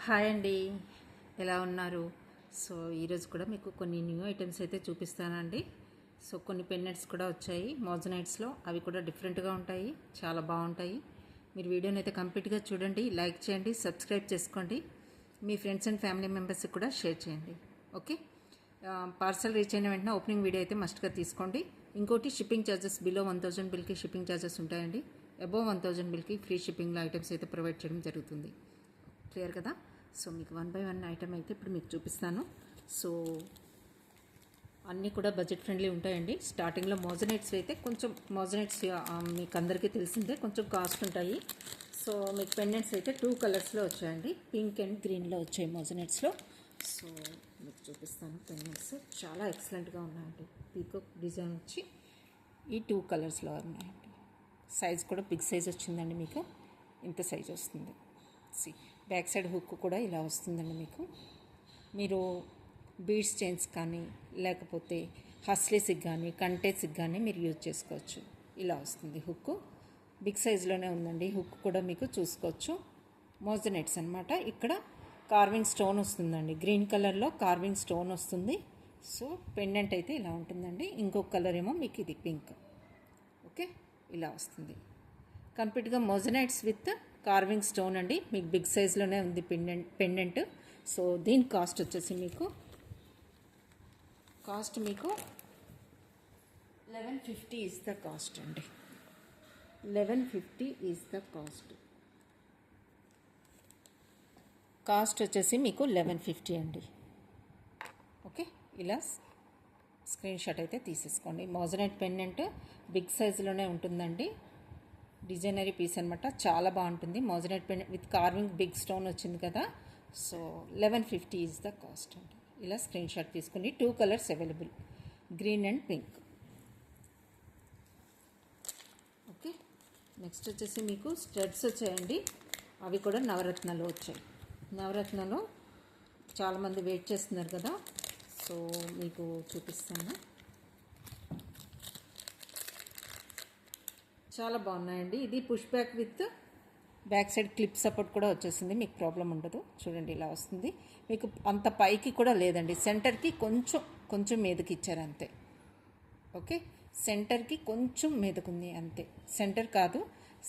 Hi అండి, ఎలా ఉన్నారు? సో ఈరోజు కూడా మీకు కొన్ని న్యూ ఐటమ్స్ అయితే చూపిస్తానండి. సో కొన్ని పెన్నెట్స్ కూడా వచ్చాయి మోజనైట్స్లో, అవి కూడా డిఫరెంట్గా ఉంటాయి, చాలా బాగుంటాయి. మీరు వీడియోని అయితే కంప్లీట్గా చూడండి, లైక్ చేయండి, సబ్స్క్రైబ్ చేసుకోండి, మీ ఫ్రెండ్స్ అండ్ ఫ్యామిలీ మెంబర్స్కి కూడా షేర్ చేయండి. ఓకే, పార్సల్ రీచ్ అయిన వెంటనే ఓపెనింగ్ వీడియో అయితే మస్ట్గా తీసుకోండి. ఇంకోటి షిప్పింగ్ ఛార్జెస్ బిలో 1000 బిల్కి షిప్పింగ్ ఛార్జెస్ ఉంటాయండి. అబోవ్ 1000 బిల్కి ఫ్రీ షిప్పింగ్లో ఐటమ్స్ అయితే ప్రొవైడ్ చేయడం జరుగుతుంది. క్లియర్ కదా? సో మీకు 1 బై 1 ఐటమ్ అయితే ఇప్పుడు మీకు చూపిస్తాను. సో అన్నీ కూడా బడ్జెట్ ఫ్రెండ్లీ ఉంటాయండి. స్టార్టింగ్లో మోజనైట్స్ అయితే కొంచెం మోజనైట్స్ మీకు అందరికీ తెలిసిందే, కొంచెం కాస్ట్ ఉంటాయి. సో మీకు పెండెంట్స్ అయితే 2 కలర్స్లో వచ్చాయండి, పింక్ అండ్ గ్రీన్లో వచ్చాయి మోజనైట్స్లో. సో మీకు చూపిస్తాను. పెండెంట్స్ చాలా ఎక్సలెంట్గా ఉన్నాయండి. పీకాక్ డిజైన్ వచ్చి ఈ 2 కలర్స్లో ఉన్నాయండి. సైజ్ కూడా బిగ్ సైజ్ వచ్చిందండి, మీకు ఇంత సైజ్ వస్తుంది. సి బ్యాక్ సైడ్ హుక్ కూడా ఇలా వస్తుందండి. మీకు మీరు బీడ్స్ చైన్స్ కానీ లేకపోతే హస్లీస్కి కానీ కంటేస్కి కానీ మీరు యూజ్ చేసుకోవచ్చు. ఇలా వస్తుంది హుక్, బిగ్ సైజులోనే ఉందండి. హుక్ కూడా మీకు చూసుకోవచ్చు. మోజనైట్స్ అనమాట. ఇక్కడ కార్వింగ్ స్టోన్ వస్తుందండి, గ్రీన్ కలర్లో కార్వింగ్ స్టోన్ వస్తుంది. సో పెండెంట్ అయితే ఇలా ఉంటుందండి. ఇంకొక కలర్ ఏమో మీకు ఇది పింక్. ఓకే, ఇలా వస్తుంది కంప్లీట్గా మోజనైట్స్ విత్ కార్వింగ్ స్టోన్ అండి. మీకు బిగ్ సైజ్లోనే ఉంది పెండెంట్. సో దీని కాస్ట్ వచ్చేసి మీకు 1150 ఈజ్ ద కాస్ట్ అండి. 1150 ఈజ్ ద కాస్ట్ వచ్చేసి మీకు 1150 అండి. ఓకే, ఇలా స్క్రీన్ షాట్ అయితే తీసేసుకోండి. మోజనైట్ పెండెంట్ బిగ్ సైజులోనే ఉంటుందండి. డిజైనరీ పీస్ అనమాట, చాలా బాగుంటుంది. Moissanite pendant with carving big stone వచ్చింది కదా. సో 1150 ఈజ్ ద కాస్ట్ అండి. ఇలా స్క్రీన్ షాట్ తీసుకుని 2 colours available, green and pink. Okay, next వచ్చేసి మీకు స్టడ్స్ వచ్చాయండి. అవి కూడా నవరత్నాలు వచ్చాయి. నవరత్నాలు చాలామంది వెయిట్ చేస్తున్నారు కదా, సో మీకు చూపిస్తాను. చాలా బాగున్నాయండి. ఇది push back with back side clip support కూడా వచ్చేసింది, మీకు ప్రాబ్లం ఉండదు. చూడండి ఇలా వస్తుంది. మీకు అంత పైకి కూడా లేదండి, సెంటర్కి కొంచెం మీదకి ఇచ్చారు అంతే. ఓకే, సెంటర్కి కొంచెం మీదకుంది అంతే, సెంటర్ కాదు,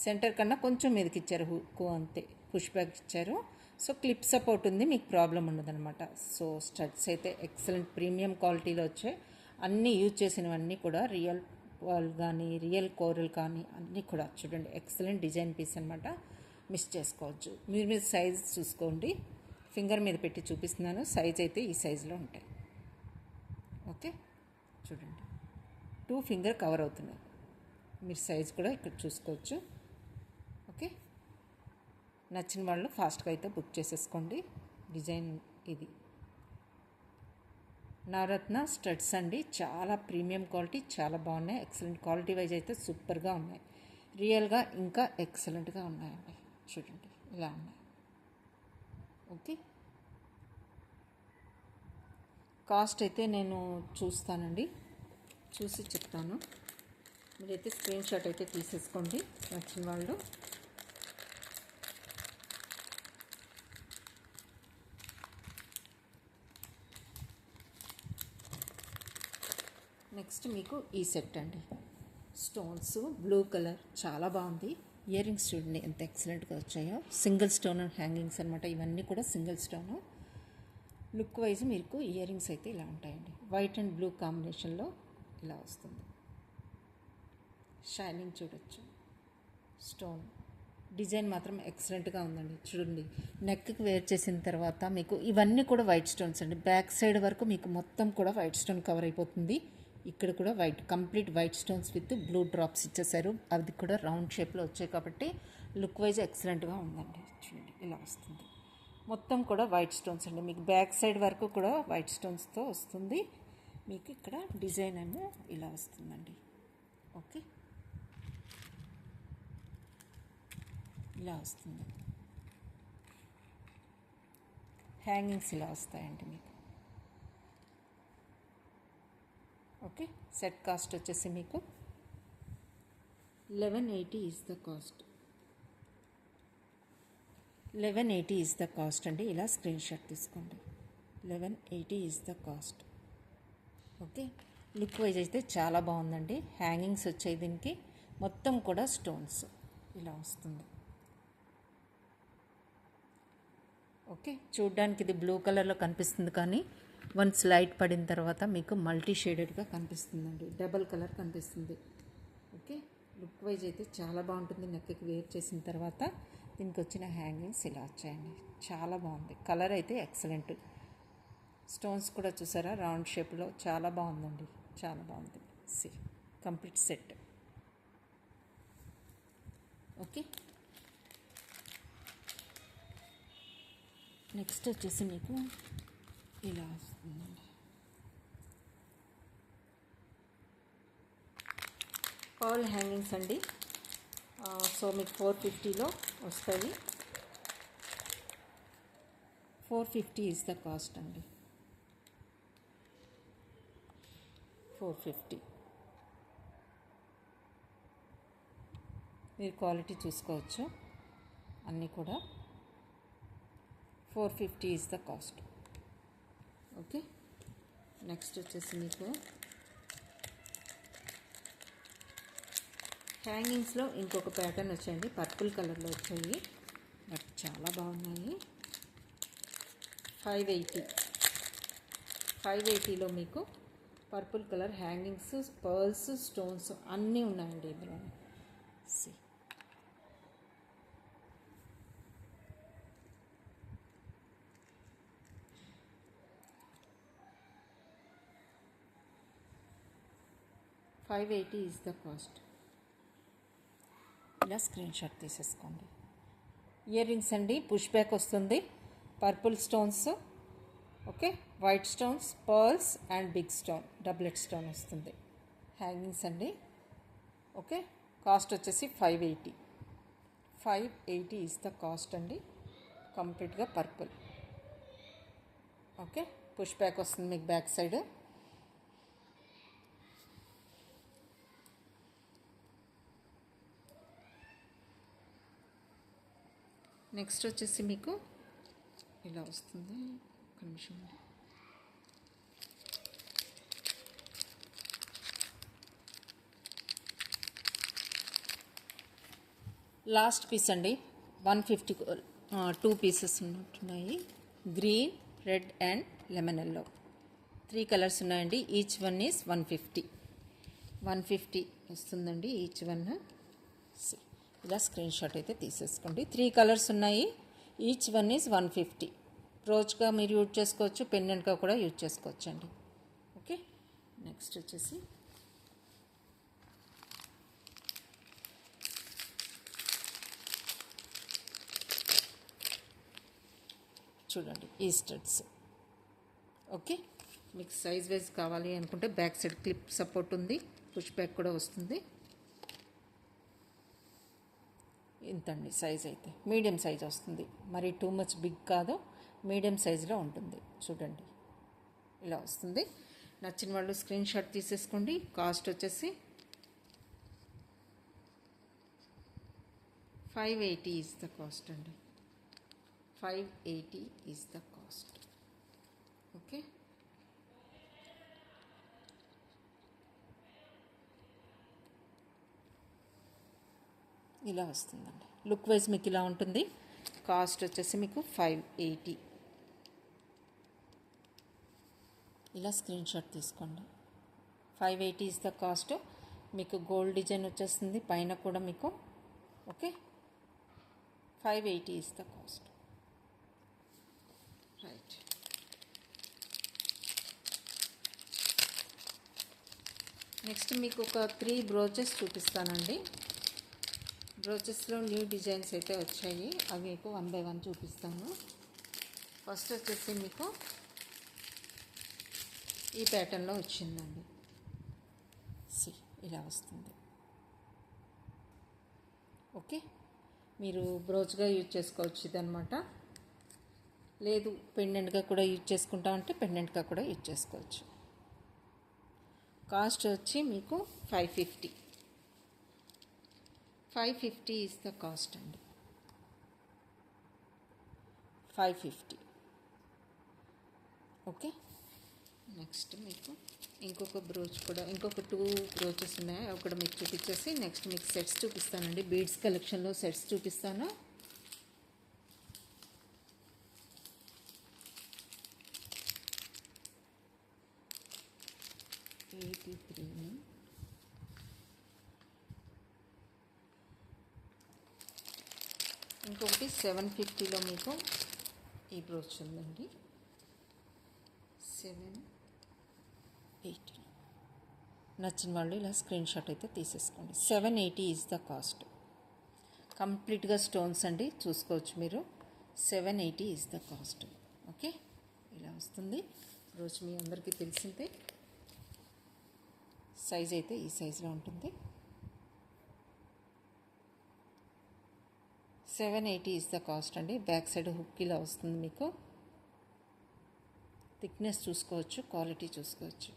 సెంటర్ కన్నా కొంచెం మీదకి ఇచ్చారు హుక్ అంతే. పుష్ బ్యాక్ ఇచ్చారు. సో క్లిప్ సపోర్ట్ ఉంది, మీకు ప్రాబ్లం ఉండదన్నమాట. సో స్టడ్స్ అయితే ఎక్సలెంట్ ప్రీమియం క్వాలిటీలో వచ్చాయి. అన్నీ యూజ్ చేసినవన్నీ కూడా రియల్ వాల్ కానీ రియల్ కోరల్ కానీ అన్నీ కూడా చూడండి, ఎక్సలెంట్ డిజైన్ పీస్ అనమాట. మిస్ చేసుకోవచ్చు. మీరు సైజ్ చూసుకోండి, ఫింగర్ మీద పెట్టి చూపిస్తున్నాను. సైజ్ అయితే ఈ సైజులో ఉంటాయి. ఓకే, చూడండి 2 ఫింగర్ కవర్ అవుతున్నాయి. మీరు సైజ్ కూడా ఇక్కడ చూసుకోవచ్చు. ఓకే, నచ్చిన వాళ్ళు ఫాస్ట్గా అయితే బుక్ చేసేసుకోండి. డిజైన్ ఇది నవరత్న స్టడ్స్ అండి, చాలా ప్రీమియం క్వాలిటీ, చాలా బాగున్నాయి. ఎక్సలెంట్ క్వాలిటీ వైజ్ అయితే సూపర్గా ఉన్నాయి. రియల్గా ఇంకా ఎక్సలెంట్గా ఉన్నాయండి. చూడండి ఇలా ఉన్నాయి. ఓకే, కాస్ట్ అయితే నేను చూస్తానండి, చూసి చెప్తాను. మీరైతే స్క్రీన్ షాట్ అయితే తీసేసుకోండి నచ్చిన వాళ్ళు. నెక్స్ట్ మీకు ఈ సెట్ అండి, స్టోన్స్ బ్లూ కలర్, చాలా బాగుంది. ఇయర్ రింగ్స్ చూడండి ఎంత ఎక్సలెంట్గా వచ్చాయో. సింగిల్ స్టోన్ హ్యాంగింగ్స్ అనమాట, ఇవన్నీ కూడా సింగిల్ స్టోను. లుక్ వైజ్ మీకు ఇయర్ రింగ్స్ అయితే ఇలా ఉంటాయండి. వైట్ అండ్ బ్లూ కాంబినేషన్లో ఇలా వస్తుంది. షైనింగ్ చూడొచ్చు. స్టోన్ డిజైన్ మాత్రం ఎక్సలెంట్గా ఉందండి. చూడండి, నెక్కి వేర్ చేసిన తర్వాత మీకు ఇవన్నీ కూడా వైట్ స్టోన్స్ అండి. బ్యాక్ సైడ్ వరకు మీకు మొత్తం కూడా వైట్ స్టోన్ కవర్ అయిపోతుంది. ఇక్కడ కూడా white, complete white stones with blue drops ఇచ్చేసారు. అది కూడా రౌండ్ షేప్లో వచ్చాయి కాబట్టి లుక్ వైజ్ ఎక్సలెంట్గా ఉందండి. చూడండి ఇలా వస్తుంది. మొత్తం కూడా వైట్ స్టోన్స్ అండి. మీకు బ్యాక్ సైడ్ వరకు కూడా వైట్ స్టోన్స్తో వస్తుంది. మీకు ఇక్కడ డిజైన్ ఏమో ఇలా వస్తుందండి. ఓకే, ఇలా వస్తుంది. హ్యాంగింగ్స్ ఇలా వస్తాయండి మీకు. ఓకే, సెట్ కాస్ట్ వచ్చేసి మీకు 1180 is the cost. 1180 is the cost అండి. ఇలా స్క్రీన్ షాట్ తీసుకోండి. 1180 is the cost. Okay, look wise అయితే చాలా బాగుందండి. హ్యాంగింగ్స్ వచ్చాయి దీనికి, మొత్తం కూడా స్టోన్స్ ఇలా వస్తుంది. ఓకే, చూడ్డానికి ఇది బ్లూ కలర్లో కనిపిస్తుంది, కానీ వన్స్ లైట్ పడిన తర్వాత మీకు మల్టీ షేడెడ్గా కనిపిస్తుందండి, డబల్ కలర్ కనిపిస్తుంది. ఓకే, లుక్ వైజ్ అయితే చాలా బాగుంటుంది. నెక్కి వేర్ చేసిన తర్వాత దీనికి వచ్చిన హ్యాంగింగ్స్ ఇలా వచ్చాయండి. చాలా బాగుంది, కలర్ అయితే ఎక్సలెంట్. స్టోన్స్ కూడా చూసారా, రౌండ్ షేప్లో చాలా బాగుందండి, చాలా బాగుంది. See complete set. Okay, next వచ్చేసి మీకు ఇలా వస్తుందండి. పర్ల్ హ్యాంగింగ్స్ అండి. సో మీకు 450లో వస్తాయి. 450 ఈజ్ ద కాస్ట్ అండి. 450. మీరు క్వాలిటీ చూసుకోవచ్చు అన్నీ కూడా. 450 is the cost. Okay, next వచ్చేసి మీకు హ్యాంగింగ్స్లో ఇంకొక ప్యాటర్న్ వచ్చాయండి. పర్పుల్ కలర్లో వచ్చాయి, బట్ చాలా బాగున్నాయి. 580లో మీకు purple colour hangings, pearls, stones అన్నీ ఉన్నాయండి ఇందులో. See $580 is the cost. ఇలా స్క్రీన్ షాట్ తీసేసుకోండి. ఇయర్ రింగ్స్ అండి, పుష్ బ్యాక్ వస్తుంది, purple stones, okay, white stones, pearls and big stone, doublet stone వస్తుంది. హ్యాంగింగ్స్ అండి. ఓకే, కాస్ట్ వచ్చేసి 580 ఈజ్ ద కాస్ట్ అండి. కంప్లీట్గా పర్పుల్. ఓకే, పుష్ బ్యాక్ వస్తుంది మీకు బ్యాక్ సైడ్. నెక్స్ట్ వచ్చేసి మీకు ఇలా వస్తుంది. ఒక నిమిషం. లాస్ట్ పీస్ అండి. 150 2 పీసెస్ ఉన్నట్టున్నాయి. Green, red and lemon yellow, 3 colours ఉన్నాయండి. ఈచ్ వన్ ఈజ్ 150 వస్తుందండి ఈచ్ వన్. ఇలా స్క్రీన్ షాట్ అయితే తీసేసుకోండి. 3 కలర్స్ ఉన్నాయి, ఈచ్ వన్ ఈజ్ 150. బ్రోచ్గా మీరు యూజ్ చేసుకోవచ్చు, పెండెంట్గా కూడా యూజ్ చేసుకోవచ్చు అండి. ఓకే, నెక్స్ట్ వచ్చేసి చూడండి ఈ స్టడ్స్. ఓకే, మీకు సైజ్ వైజ్ కావాలి అనుకుంటే బ్యాక్ సైడ్ క్లిప్ సపోర్ట్ ఉంది, పుష్ బ్యాక్ కూడా వస్తుంది. ఇంతండి సైజ్ అయితే, మీడియం సైజ్ వస్తుంది, మరి టూ మచ్ బిగ్ కాదు, మీడియం సైజులో ఉంటుంది. చూడండి ఇలా వస్తుంది. నచ్చిన వాళ్ళు స్క్రీన్ షాట్ తీసేసుకోండి. కాస్ట్ వచ్చేసి 580 ఈజ్ ద కాస్ట్ అండి. 580 ఈజ్ ద కాస్ట్. ఓకే, ఇలా వస్తుందండి. లుక్ వైజ్ మీకు ఇలా ఉంటుంది. కాస్ట్ వచ్చేసి మీకు 580. ఇలా స్క్రీన్ షాట్ తీసుకోండి. 580 ఈజ్ ద కాస్ట్. మీకు గోల్డ్ డిజైన్ వచ్చేస్తుంది పైన కూడా మీకు. Okay, 580 is the cost. Right, next మీకు ఒక 3 బ్రోచెస్ చూపిస్తానండి. బ్రోచెస్లో న్యూ డిజైన్స్ అయితే వచ్చాయి, అవి మీకు 1 బై 1 చూపిస్తాను. ఫస్ట్ వచ్చేసి మీకు ఈ ప్యాటర్న్లో వచ్చిందండి. సి ఇలా వస్తుంది. ఓకే, మీరు బ్రోచ్గా యూజ్ చేసుకోవచ్చు ఇదనమాట. లేదు పెండెంట్గా కూడా యూజ్ చేసుకుంటా అంటే పెండెంట్గా కూడా యూజ్ చేసుకోవచ్చు. కాస్ట్ వచ్చి మీకు 550. 550 ఈజ్ ద కాస్ట్ అండి. 550. ఓకే. నెక్స్ట్ మీకు ఇంకొక బ్రోచ్ కూడా, ఇంకొక 2 బ్రోచెస్ ఉన్నాయి, అవి కూడా మీకు చూపించేసి నెక్స్ట్ మీకు సెట్స్ చూపిస్తానండి. బీడ్స్ కలెక్షన్లో సెట్స్ చూపిస్తాను. ఇంకొకటి 750లో మీకు ఈ బ్రోచ్ ఉందండి. 780. నచ్చిన వాళ్ళు ఇలా స్క్రీన్ షాట్ అయితే తీసేసుకోండి. 780 ఈజ్ ద కాస్ట్. కంప్లీట్గా స్టోన్స్ అండి, చూసుకోవచ్చు మీరు. 780 ఈజ్ ద కాస్ట్. ఓకే, ఇలా వస్తుంది బ్రోచ్. మీ అందరికీ తెలిసిందే. సైజ్ అయితే ఈ సైజులో ఉంటుంది. 780 ఈజ్ ద కాస్ట్ అండి. బ్యాక్ సైడ్ హుక్ ఇలా వస్తుంది మీకు. థిక్నెస్ చూసుకోవచ్చు, క్వాలిటీ చూసుకోవచ్చు.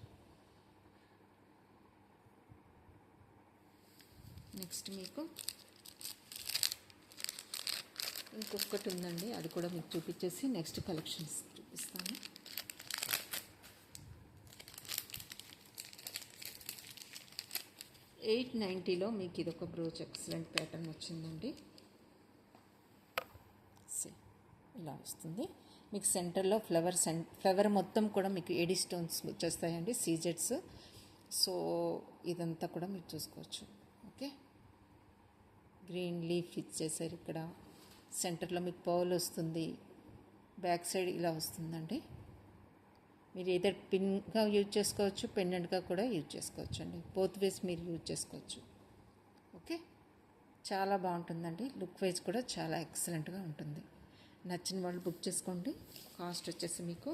నెక్స్ట్ మీకు ఇంకొకటి ఉందండి, అది కూడా మీకు చూపించేసి నెక్స్ట్ కలెక్షన్స్ చూపిస్తాను. $890లో మీకు ఇదొక బ్రోచ్ ఎక్సలెంట్ ప్యాటర్న్ వచ్చిందండి. ఇలా వస్తుంది మీకు. సెంటర్లో ఫ్లవర్ మొత్తం కూడా మీకు ఎడీ స్టోన్స్ వచ్చేస్తాయండి, సీజెట్స్. సో ఇదంతా కూడా మీరు చూసుకోవచ్చు. ఓకే, గ్రీన్ లీఫ్ ఇచ్చేసారు ఇక్కడ. సెంటర్లో మీకు పర్ల్ వస్తుంది. బ్యాక్ సైడ్ ఇలా వస్తుందండి. మీరు ఏదైనా పిన్గా యూజ్ చేసుకోవచ్చు, పెండెంట్గా కూడా యూజ్ చేసుకోవచ్చు అండి. బోత్ వేస్ మీరు యూజ్ చేసుకోవచ్చు. ఓకే, చాలా బాగుంటుందండి. లుక్ వైజ్ కూడా చాలా ఎక్సలెంట్గా ఉంటుంది. నచ్చిన వాళ్ళు బుక్ చేసుకోండి. కాస్ట్ వచ్చేసి మీకు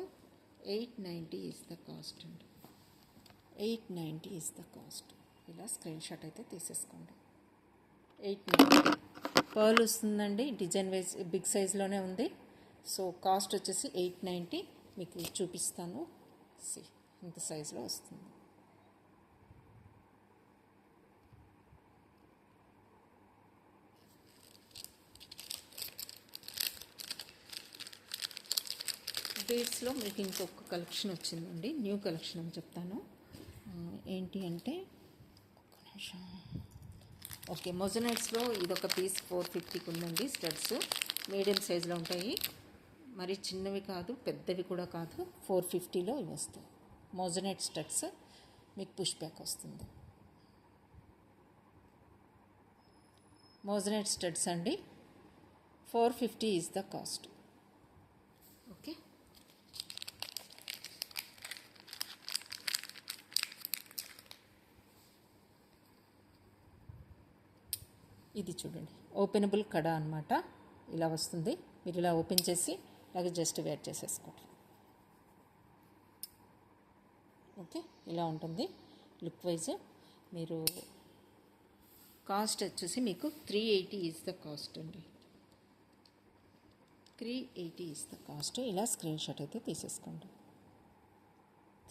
890 ఈజ్ ద కాస్ట్ అండి. 890 ఈజ్ ద కాస్ట్. ఇలా స్క్రీన్ షాట్ అయితే తీసేసుకోండి. 890 పర్ల్ వస్తుందండి. డిజైన్ వైజ్ బిగ్ సైజ్లోనే ఉంది. సో కాస్ట్ వచ్చేసి 890. మీకు చూపిస్తాను. ఇంత సైజులో వస్తుంది. బీడ్స్లో మీకు ఇంకొక కలెక్షన్ వచ్చిందండి, న్యూ కలెక్షన్ అని చెప్తాను. ఏంటి అంటే ఓకే, మొజనైట్స్లో ఇదొక పీస్ 450కి ఉందండి. స్టడ్స్ మీడియం సైజులో ఉంటాయి, మరి చిన్నవి కాదు, పెద్దవి కూడా కాదు. 450లో ఇవి వస్తాయి. మొజనైట్ స్టడ్స్ మీకు పుష్ బ్యాక్ వస్తుంది. మొజనైట్ స్టడ్స్ అండి. 450 ఈజ్ ద కాస్ట్. ఓకే, ఇది చూడండి, ఓపెనబుల్ కడ అనమాట. ఇలా వస్తుంది. మీరు ఇలా ఓపెన్ చేసి అలాగే జస్ట్ వేర్ చేసేసుకోండి. ఓకే, ఇలా ఉంటుంది లుక్ వైజ్. మీరు కాస్ట్ వచ్చేసి మీకు 380 ఈజ్ ద కాస్ట్ అండి. 380 ఈజ్ ద కాస్ట్. ఇలా స్క్రీన్ షాట్ అయితే తీసేసుకోండి.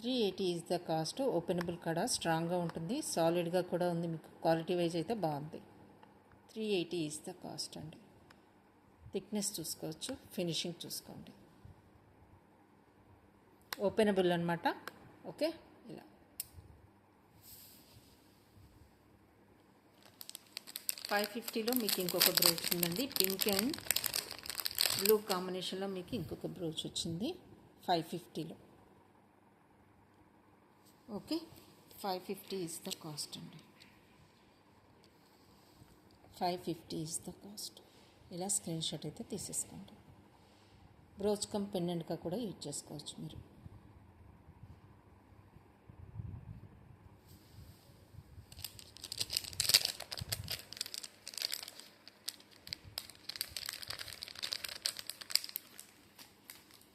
380 ఈజ్ ద కాస్ట్. ఓపెనబుల్ కడ, స్ట్రాంగ్గా ఉంటుంది, సాలిడ్గా కూడా ఉంది. మీకు క్వాలిటీ వైజ్ అయితే బాగుంది. 380 ఈజ్ ద కాస్ట్ అండి. థిక్నెస్ చూసుకోవచ్చు, ఫినిషింగ్ చూసుకోండి. ఓపెనబుల్ అనమాట. ఓకే, ఇలా 550లో మీకు ఇంకొక బ్రోచ్ ఉందండి. పింక్ అండ్ బ్లూ కాంబినేషన్లో మీకు ఇంకొక బ్రోచ్ వచ్చింది 550లో. ఓకే, 550 ఈజ్ ద కాస్ట్ అండి. 550 ఈజ్ ద కాస్ట్. ఇలా స్క్రీన్ షాట్ అయితే తీసేసుకోండి. బ్రోచ్ కమ్ పెండెంట్గా కూడా యూజ్ చేసుకోవచ్చు మీరు.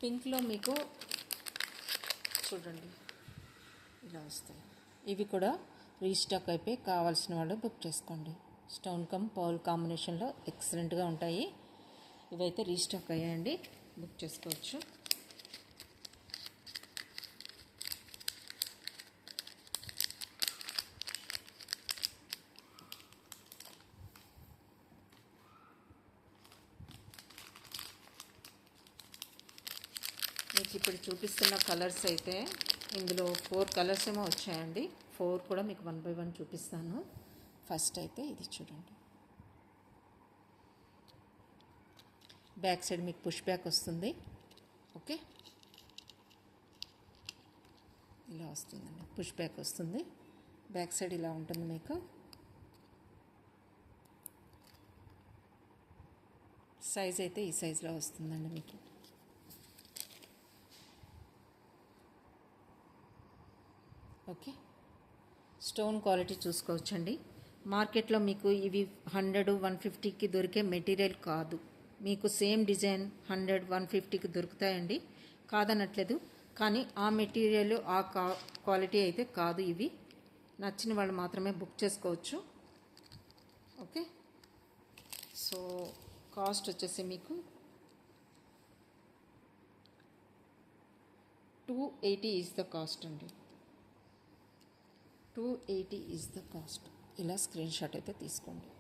పింక్లో మీకు చూడండి ఇలా వస్తాయి. ఇవి కూడా రీస్టాక్ అయిపోయి కావాల్సిన వాళ్ళు బుక్ చేసుకోండి. స్టోన్ కమ్ పర్ల్ కాంబినేషన్లో ఎక్సలెంట్గా ఉంటాయి. ఇవైతే రీస్టాక్ అయ్యాయండి, బుక్ చేసుకోవచ్చు. మీకు ఇప్పుడు చూపిస్తున్న కలర్స్ అయితే ఇందులో 4 కలర్స్ ఏమో వచ్చాయండి. 4 కూడా మీకు 1 బై 1 చూపిస్తాను. ఫస్ట్ అయితే ఇది చూడండి. బ్యాక్ సైడ్ మీకు పుష్ బ్యాక్ వస్తుంది. ఓకే, ఇలా వస్తుందండి. పుష్ బ్యాక్ వస్తుంది. బ్యాక్ సైడ్ ఇలా ఉంటుంది మీకు. సైజ్ అయితే ఈ సైజులో వస్తుందండి మీకు. ఓకే, స్టోన్ క్వాలిటీ చూసుకోవచ్చండి. మార్కెట్లో మీకు ఇవి 100, 150కి దొరికే మెటీరియల్ కాదు. మీకు సేమ్ డిజైన్ 100, 150కి దొరుకుతాయండి, కాదనట్లేదు. కానీ ఆ మెటీరియల్ ఆ క్వాలిటీ అయితే కాదు. ఇవి నచ్చిన వాళ్ళు మాత్రమే బుక్ చేసుకోవచ్చు. ఓకే, సో కాస్ట్ వచ్చేసి మీకు 280 ఈజ్ ద కాస్ట్ అండి. 280 ఈజ్ ద కాస్ట్. ఇలా స్క్రీన్ షాట్ అయితే తీసుకోండి.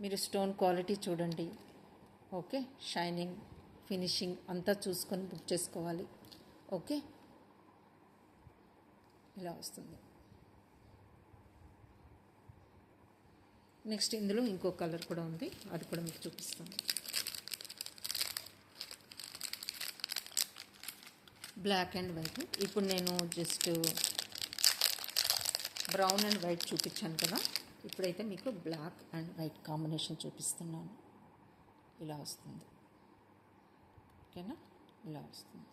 మీరు స్టోన్ క్వాలిటీ చూడండి. ఓకే, షైనింగ్, ఫినిషింగ్ అంతా చూసుకొని బుక్ చేసుకోవాలి. ఓకే, ఇలా వస్తుంది. నెక్స్ట్ ఇందులో ఇంకో కలర్ కూడా ఉంది, అది కూడా మీకు చూపిస్తాను. Black and white. ఇప్పుడు నేను జస్ట్ బ్రౌన్ అండ్ వైట్ చూపించాను కదా, ఇప్పుడైతే మీకు బ్లాక్ అండ్ వైట్ కాంబినేషన్ చూపిస్తున్నాను. ఇలా వస్తుంది. ఓకేనా, ఇలా వస్తుంది.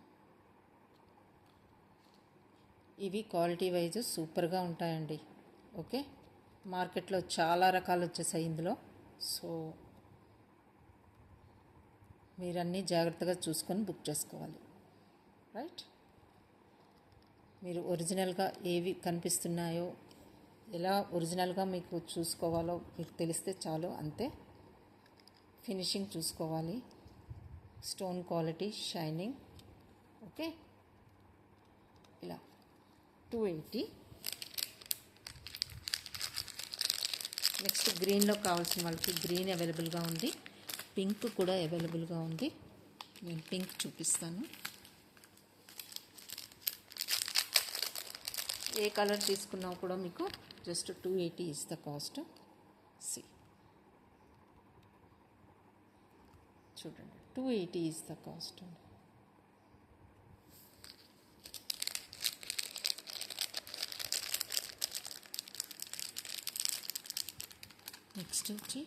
ఇవి క్వాలిటీ వైజ్ సూపర్గా ఉంటాయండి. ఓకే, మార్కెట్లో చాలా రకాలు వచ్చేసాయి ఇందులో. సో మీరన్నీ జాగ్రత్తగా చూసుకొని బుక్ చేసుకోవాలి. రైట్, మీరు ఒరిజినల్గా ఏవి కనిపిస్తున్నాయో, ఎలా ఒరిజినల్గా మీకు చూసుకోవాలో మీకు తెలిస్తే చాలు. అంతే, ఫినిషింగ్ చూసుకోవాలి, స్టోన్ క్వాలిటీ, షైనింగ్. ఓకే, ఇలా 280. నెక్స్ట్ గ్రీన్లో కావాల్సిన వాళ్ళకి గ్రీన్ అవైలబుల్గా ఉంది, పింక్ కూడా అవైలబుల్గా ఉంది. నేను పింక్ చూపిస్తాను. ఏ కలర్ తీసుకున్నా కూడా మీకు just 280 is the cost. See చూడండి, 280 ఇస్ ద కాస్ట్ అండి. నెక్స్ట్ వచ్చి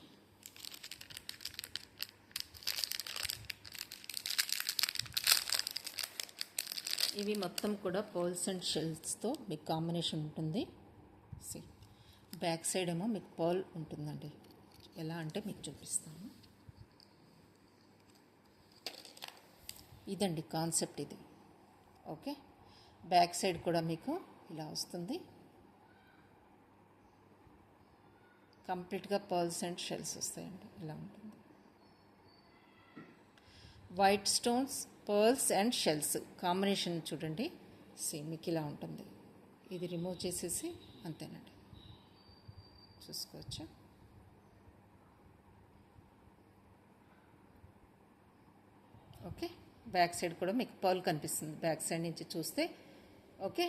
ఇవి మొత్తం కూడా పర్ల్స్ అండ్ షెల్స్తో మీకు కాంబినేషన్ ఉంటుంది. సి బ్యాక్ సైడ్ ఏమో మీకు పర్ల్ ఉంటుందండి. ఎలా అంటే మీకు చూపిస్తాను. ఇదండి కాన్సెప్ట్ ఇది. ఓకే, బ్యాక్ సైడ్ కూడా మీకు ఇలా వస్తుంది. కంప్లీట్గా పర్ల్స్ అండ్ షెల్స్ వస్తాయండి. ఇలా ఉంటుంది. White stones, pearls and shells combination చూడండి. సేమ్ మీకు ఇలా ఉంటుంది. ఇది రిమూవ్ చేసేసి అంతేనండి, చూసుకోవచ్చు. ఓకే, బ్యాక్ సైడ్ కూడా మీకు పర్ల్ కనిపిస్తుంది బ్యాక్ సైడ్ నుంచి చూస్తే. ఓకే,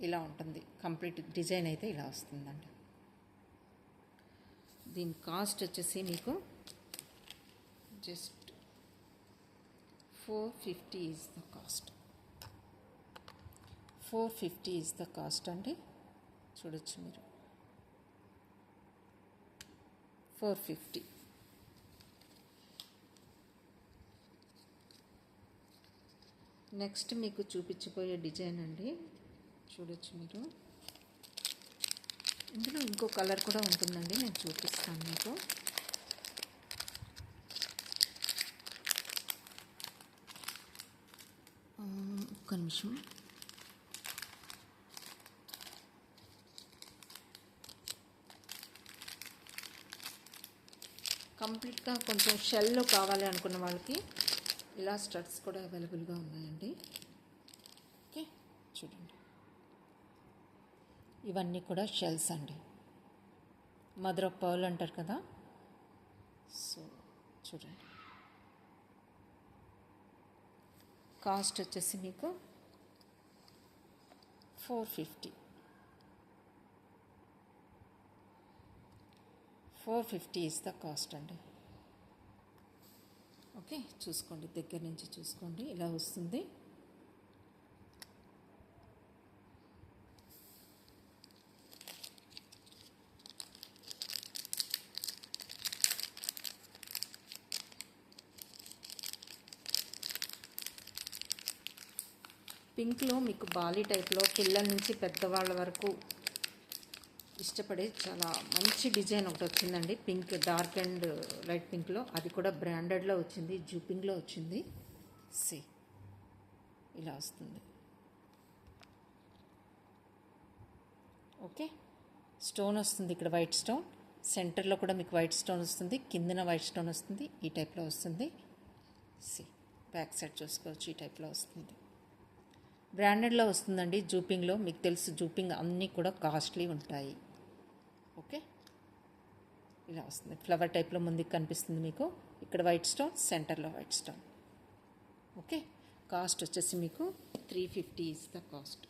ఇలా ఉంటుంది. కంప్లీట్ డిజైన్ అయితే ఇలా వస్తుందండి. దీని కాస్ట్ వచ్చేసి మీకు just 450 is the cost. 450 is the cost అండి. చూడొచ్చు మీరు, 450. నెక్స్ట్ మీకు చూపించిపోయే డిజైన్ అండి. చూడొచ్చు మీరు. ఇందులో ఇంకో కలర్ కూడా ఉంటుందండి, నేను చూపిస్తాను మీకు. ఒక్క నిమిషం. కంప్లీట్గా కొంచెం షెల్లో కావాలి అనుకున్న వాళ్ళకి ఇలా స్టడ్స్ కూడా అవైలబుల్గా ఉన్నాయండి. ఓకే, చూడండి. ఇవన్నీ కూడా షెల్స్ అండి. మదర్ ఆఫ్ పర్ల్ అంటారు కదా. సో చూడండి, కాస్ట్ వచ్చేసి మీకు 450. 450 ఇస్ ద కాస్ట్ అండి. ఓకే, చూసుకోండి, దగ్గర నుంచి చూసుకోండి, ఇలా వస్తుంది. పింక్లో మీకు బాలీ టైప్లో పిల్లల నుంచి పెద్దవాళ్ళ వరకు ఇష్టపడే చాలా మంచి డిజైన్ ఒకటి వచ్చిందండి. పింక్, డార్క్ అండ్ లైట్ పింక్లో, అది కూడా బ్రాండెడ్లో వచ్చింది, జూపింగ్లో వచ్చింది. సి ఇలా వస్తుంది. ఓకే, స్టోన్ వస్తుంది ఇక్కడ, వైట్ స్టోన్. సెంటర్లో కూడా మీకు వైట్ స్టోన్ వస్తుంది, కిందన వైట్ స్టోన్ వస్తుంది, ఈ టైప్లో వస్తుంది. సి బ్యాక్ సైడ్ చూసుకోవచ్చు, ఈ టైప్లో వస్తుంది. బ్రాండెడ్లో వస్తుందండి, జూపింగ్లో. మీకు తెలుసు జూపింగ్ అన్నీ కూడా కాస్ట్లీ ఉంటాయి. ఓకే, ఇలా వస్తుంది. ఫ్లవర్ టైప్లో ముందుకు కనిపిస్తుంది మీకు. ఇక్కడ వైట్ స్టోన్, సెంటర్లో వైట్ స్టోన్. ఓకే, కాస్ట్ వచ్చేసి మీకు 350 is the cost.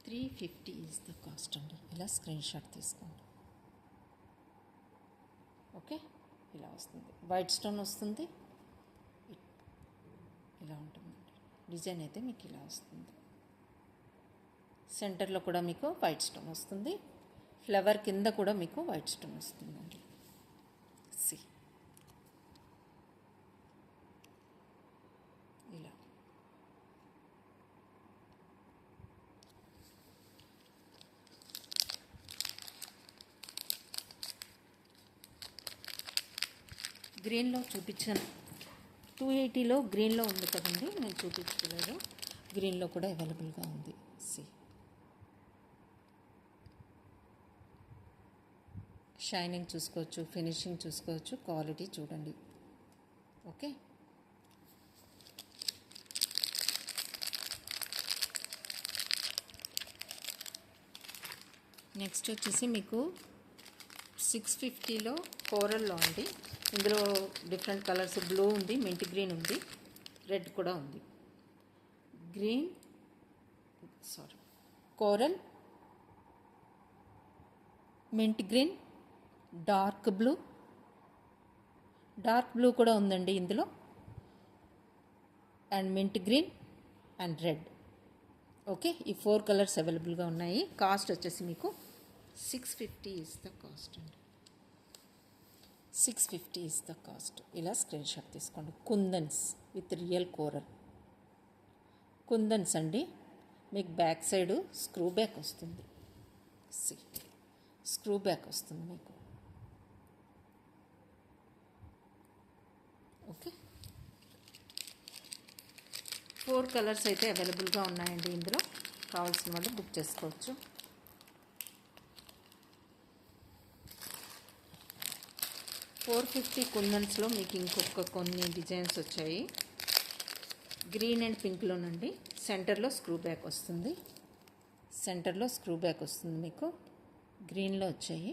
350 is the cost అండి. ఇలా స్క్రీన్ షాట్ తీసుకోండి. ఓకే, ఇలా వస్తుంది. వైట్ స్టోన్ వస్తుంది, ఇలా ఉంటుందండి. డిజైన్ అయితే మీకు ఇలా వస్తుంది. సెంటర్లో కూడా మీకు వైట్ స్టోన్ వస్తుంది, ఫ్లవర్ కింద కూడా మీకు వైట్ స్టోన్ వస్తుందండి. సి ఇలా. గ్రీన్లో చూపించాను, 280లో గ్రీన్లో ఉంది కదండి, నేను చూపించలేదు. గ్రీన్లో కూడా అవైలబుల్గా ఉంది. సి షైనింగ్ చూసుకోవచ్చు, ఫినిషింగ్ చూసుకోవచ్చు, క్వాలిటీ చూడండి. ఓకే, నెక్స్ట్ వచ్చేసి మీకు 650లో కోరల్లో ఉంది. ఇందులో డిఫరెంట్ కలర్స్, బ్లూ ఉంది, మింట్ గ్రీన్ ఉంది, రెడ్ కూడా ఉంది. Coral, mint green, dark blue కూడా ఉందండి ఇందులో, and mint green and red. Okay, ఈ 4 కలర్స్ అవైలబుల్గా ఉన్నాయి. కాస్ట్ వచ్చేసి మీకు 650 ఈజ్ ద కాస్ట్ అండి. 650 ఈజ్ ద కాస్ట్. ఇలా స్క్రీన్ షాట్ తీసుకోండి. కుందన్స్ విత్ రియల్ కోరల్ కుందన్స్ అండి. మీకు బ్యాక్ సైడ్ స్క్రూ బ్యాక్ వస్తుంది. స్క్రూ బ్యాక్ వస్తుంది మీకు. ఓకే, 4 కలర్స్ అయితే అవైలబుల్గా ఉన్నాయండి ఇందులో. కావాల్సిన వాళ్ళు బుక్ చేసుకోవచ్చు. $450 కుందన్స్లో మీకు ఇంకొక కొన్ని డిజైన్స్ వచ్చాయి. గ్రీన్ అండ్ పింక్లోనండి. సెంటర్లో స్క్రూ బ్యాక్ వస్తుంది. మీకు గ్రీన్లో వచ్చాయి.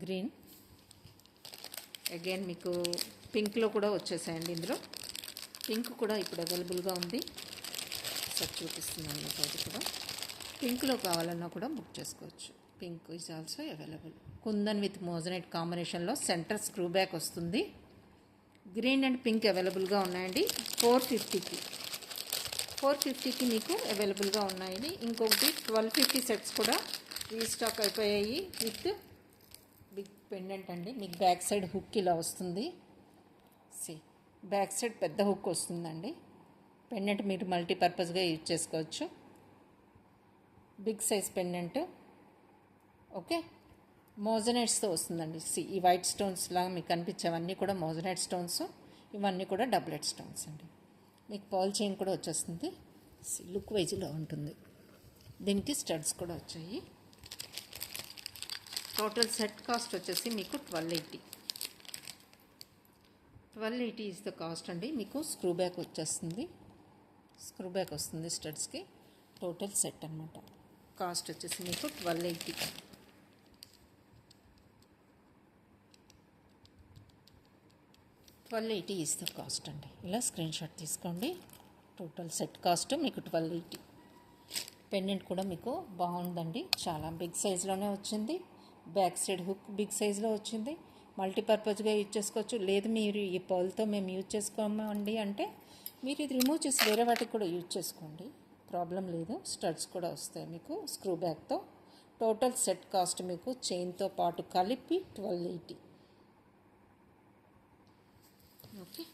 గ్రీన్ అగైన్ మీకు పింక్లో కూడా వచ్చేసాయండి. ఇందులో పింక్ కూడా ఇప్పుడు అవైలబుల్గా ఉంది. సార్ చూపిస్తున్నాను మీకు. అది కూడా పింక్లో కావాలన్నా కూడా బుక్ చేసుకోవచ్చు. Pink is also available. Kundan with moissanite కాంబినేషన్లో సెంటర్ స్క్రూ బ్యాక్ వస్తుంది. గ్రీన్ అండ్ పింక్ అవైలబుల్గా ఉన్నాయండి. 450కి మీకు అవైలబుల్గా ఉన్నాయండి. ఇంకొకటి 1250 సెట్స్ కూడా రీస్టాక్ అయిపోయాయి విత్ బిగ్ పెండెంట్ అండి. మీకు బ్యాక్ సైడ్ హుక్ ఇలా వస్తుంది. బ్యాక్ సైడ్ పెద్ద హుక్ వస్తుందండి. పెండెంట్ మీరు మల్టీపర్పస్గా యూజ్ చేసుకోవచ్చు. Big size pendant. ఓకే, మోజనైట్స్తో వస్తుందండి. ఈ వైట్ స్టోన్స్ లాగా మీకు కనిపించేవన్నీ కూడా మోజనైట్ స్టోన్స్. ఇవన్నీ కూడా డబులెట్ స్టోన్స్ అండి. మీకు పాల్ చైన్ కూడా వచ్చేస్తుంది. లుక్ వైజ్లో ఉంటుంది. దీనికి స్టడ్స్ కూడా వచ్చాయి. టోటల్ సెట్ కాస్ట్ వచ్చేసి మీకు 1280 ఈజ్ ద కాస్ట్ అండి. మీకు స్క్రూ బ్యాక్ వచ్చేస్తుంది. స్టడ్స్కి. టోటల్ సెట్ అన్నమాట. కాస్ట్ వచ్చేసి మీకు 1280. 1280 ఈజ్ ద కాస్ట్ అండి. ఇలా స్క్రీన్ షాట్ తీసుకోండి. టోటల్ సెట్ కాస్ట్ మీకు 1280. పెండెంట్ కూడా మీకు బాగుందండి, చాలా బిగ్ సైజులోనే వచ్చింది. బ్యాక్ సైడ్ హుక్ బిగ్ సైజులో వచ్చింది. మల్టీపర్పస్గా యూజ్ చేసుకోవచ్చు. లేదు మీరు ఈ పర్ల్తో మేము యూజ్ చేసుకోమండి అంటే మీరు ఇది రిమూవ్ చేసి వేరే వాటికి కూడా యూజ్ చేసుకోండి, ప్రాబ్లం లేదు. స్టడ్స్ కూడా వస్తాయి మీకు స్క్రూ బ్యాక్తో. టోటల్ సెట్ కాస్ట్ మీకు చైన్తో పాటు కలిపి 1280. ఓకే,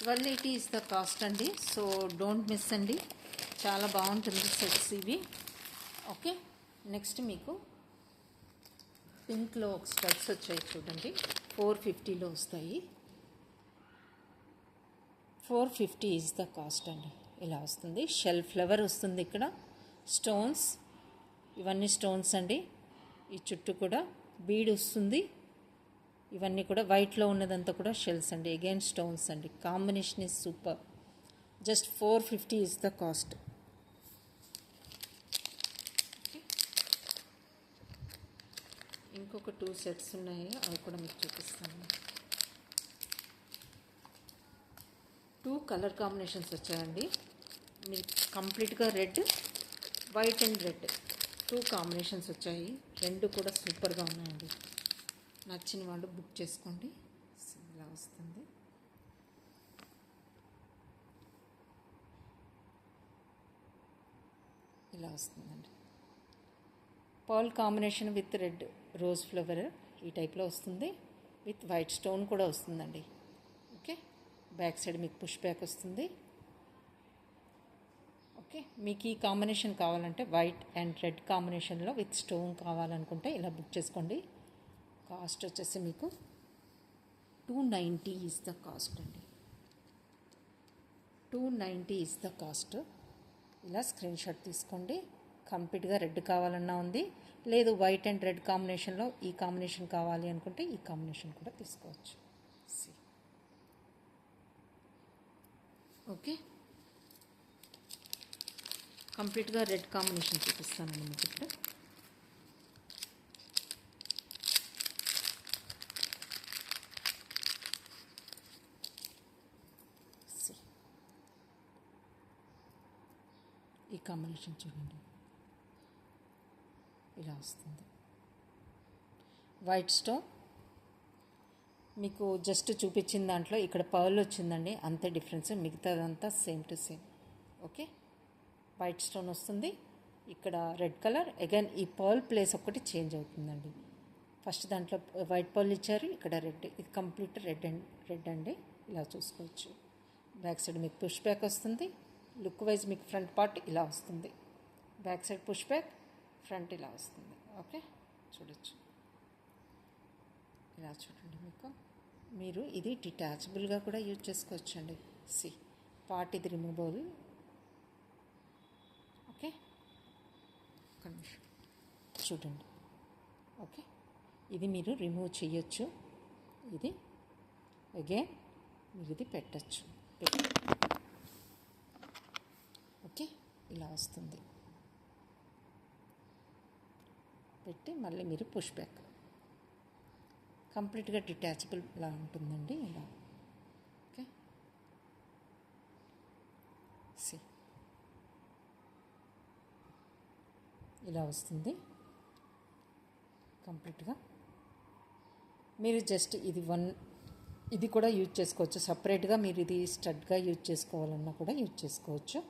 $1280 ఈజ్ ద కాస్ట్ అండి. సో డోంట్ మిస్ అండి, చాలా బాగుంటుంది సెట్స్ ఇవి. ఓకే, నెక్స్ట్ మీకు పింక్లో ఒక స్టడ్స్ వచ్చాయి చూడండి, 450లో వస్తాయి. 450 ఈజ్ ద కాస్ట్ అండి. ఇలా వస్తుంది, షెల్ ఫ్లవర్ వస్తుంది ఇక్కడ, స్టోన్స్, ఇవన్నీ స్టోన్స్ అండి. ఈ చుట్టూ కూడా బీడ్ వస్తుంది. ఇవన్నీ కూడా వైట్లో ఉన్నదంతా కూడా షెల్స్ అండి, అగైన్ స్టోన్స్ అండి. Combination is super. Just 450 is the cost. ఇంకొక 2 సెట్స్ ఉన్నాయి, అవి కూడా మీకు చూపిస్తాను. 2 కలర్ కాంబినేషన్స్ వచ్చాయండి. మీరు కంప్లీట్గా red, white and red 2 combinations వచ్చాయి. 2 కూడా సూపర్గా ఉన్నాయండి. నచ్చిన వాళ్ళు బుక్ చేసుకోండి. ఇలా వస్తుంది. ఇలా వస్తుందండి, pearl combination with red rose flower ఈ టైప్లో వస్తుంది. విత్ వైట్ స్టోన్ కూడా వస్తుందండి. ఓకే, బ్యాక్ సైడ్ మీకు పుష్ బ్యాక్ వస్తుంది. ఓకే, మీకు ఈ కాంబినేషన్ కావాలంటే వైట్ అండ్ రెడ్ కాంబినేషన్లో విత్ స్టోన్ కావాలనుకుంటే ఇలా బుక్ చేసుకోండి. కాస్ట్ వచ్చేసి మీకు 290 ఈజ్ ద కాస్ట్ అండి. 290 ఈజ్ ద కాస్ట్. ఇలా స్క్రీన్ షాట్ తీసుకోండి. కంప్లీట్గా రెడ్ కావాలన్నా ఉంది, లేదు వైట్ అండ్ రెడ్ కాంబినేషన్లో ఈ కాంబినేషన్ కావాలి అనుకుంటే ఈ కాంబినేషన్ కూడా తీసుకోవచ్చు. ఓకే, కంప్లీట్గా రెడ్ కాంబినేషన్ చూపిస్తానండి మీకు ఇప్పుడు. ఈ కాంబినేషన్ చూడండి, ఇలా వస్తుంది. వైట్ స్టోన్ మీకు జస్ట్ చూపించిన దాంట్లో ఇక్కడ పర్ల్ వచ్చిందండి, అంతే డిఫరెన్స్, మిగతాదంతా same to same. Okay, white stone వస్తుంది, ఇక్కడ రెడ్ కలర్. అగైన్ ఈ పర్ల్ ప్లేస్ ఒకటి చేంజ్ అవుతుందండి. ఫస్ట్ దాంట్లో వైట్ పర్ల్ ఇచ్చారు, ఇక్కడ రెడ్. ఇది కంప్లీట్ రెడ్ అండి. ఇలా చూసుకోవచ్చు. బ్యాక్ సైడ్ మీకు పుష్ బ్యాక్ వస్తుంది. లుక్ వైజ్ మీకు ఫ్రంట్ పార్ట్ ఇలా వస్తుంది. Back side push back, front ఇలా వస్తుంది. ఓకే, చూడొచ్చు. ఇలా చూడండి, మీరు ఇది డిటాచబుల్గా కూడా యూజ్ చేసుకోవచ్చు అండి. పార్ట్ ఇది రిమూవబుల్. ఓకే, ఒక నిమిషం చూడండి. ఓకే, ఇది మీరు రిమూవ్ చేయొచ్చు. ఇది అగైన్ మీరు ఇది పెట్టచ్చు. ఓకే, ఇలా వస్తుంది. పెట్టి మళ్ళీ మీరు పుష్ బ్యాక్, కంప్లీట్గా డిటాచబుల్ లా ఉంటుందండి. ఇలా ఓకే, ఇలా వస్తుంది కంప్లీట్గా. మీరు జస్ట్ ఇది కూడా యూజ్ చేసుకోవచ్చు సపరేట్గా. మీరు ఇది స్టడ్గా యూజ్ చేసుకోవాలన్నా కూడా యూజ్ చేసుకోవచ్చు.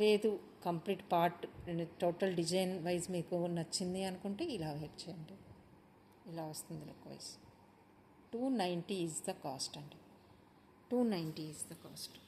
లేదు complete part total design wise మీకు నచ్చింది అనుకుంటే ఇలా వెయిట్ చేయండి. ఇలా వస్తుంది look wise. 290 is the cost అండి. 290 ఈజ్ ద కాస్ట్.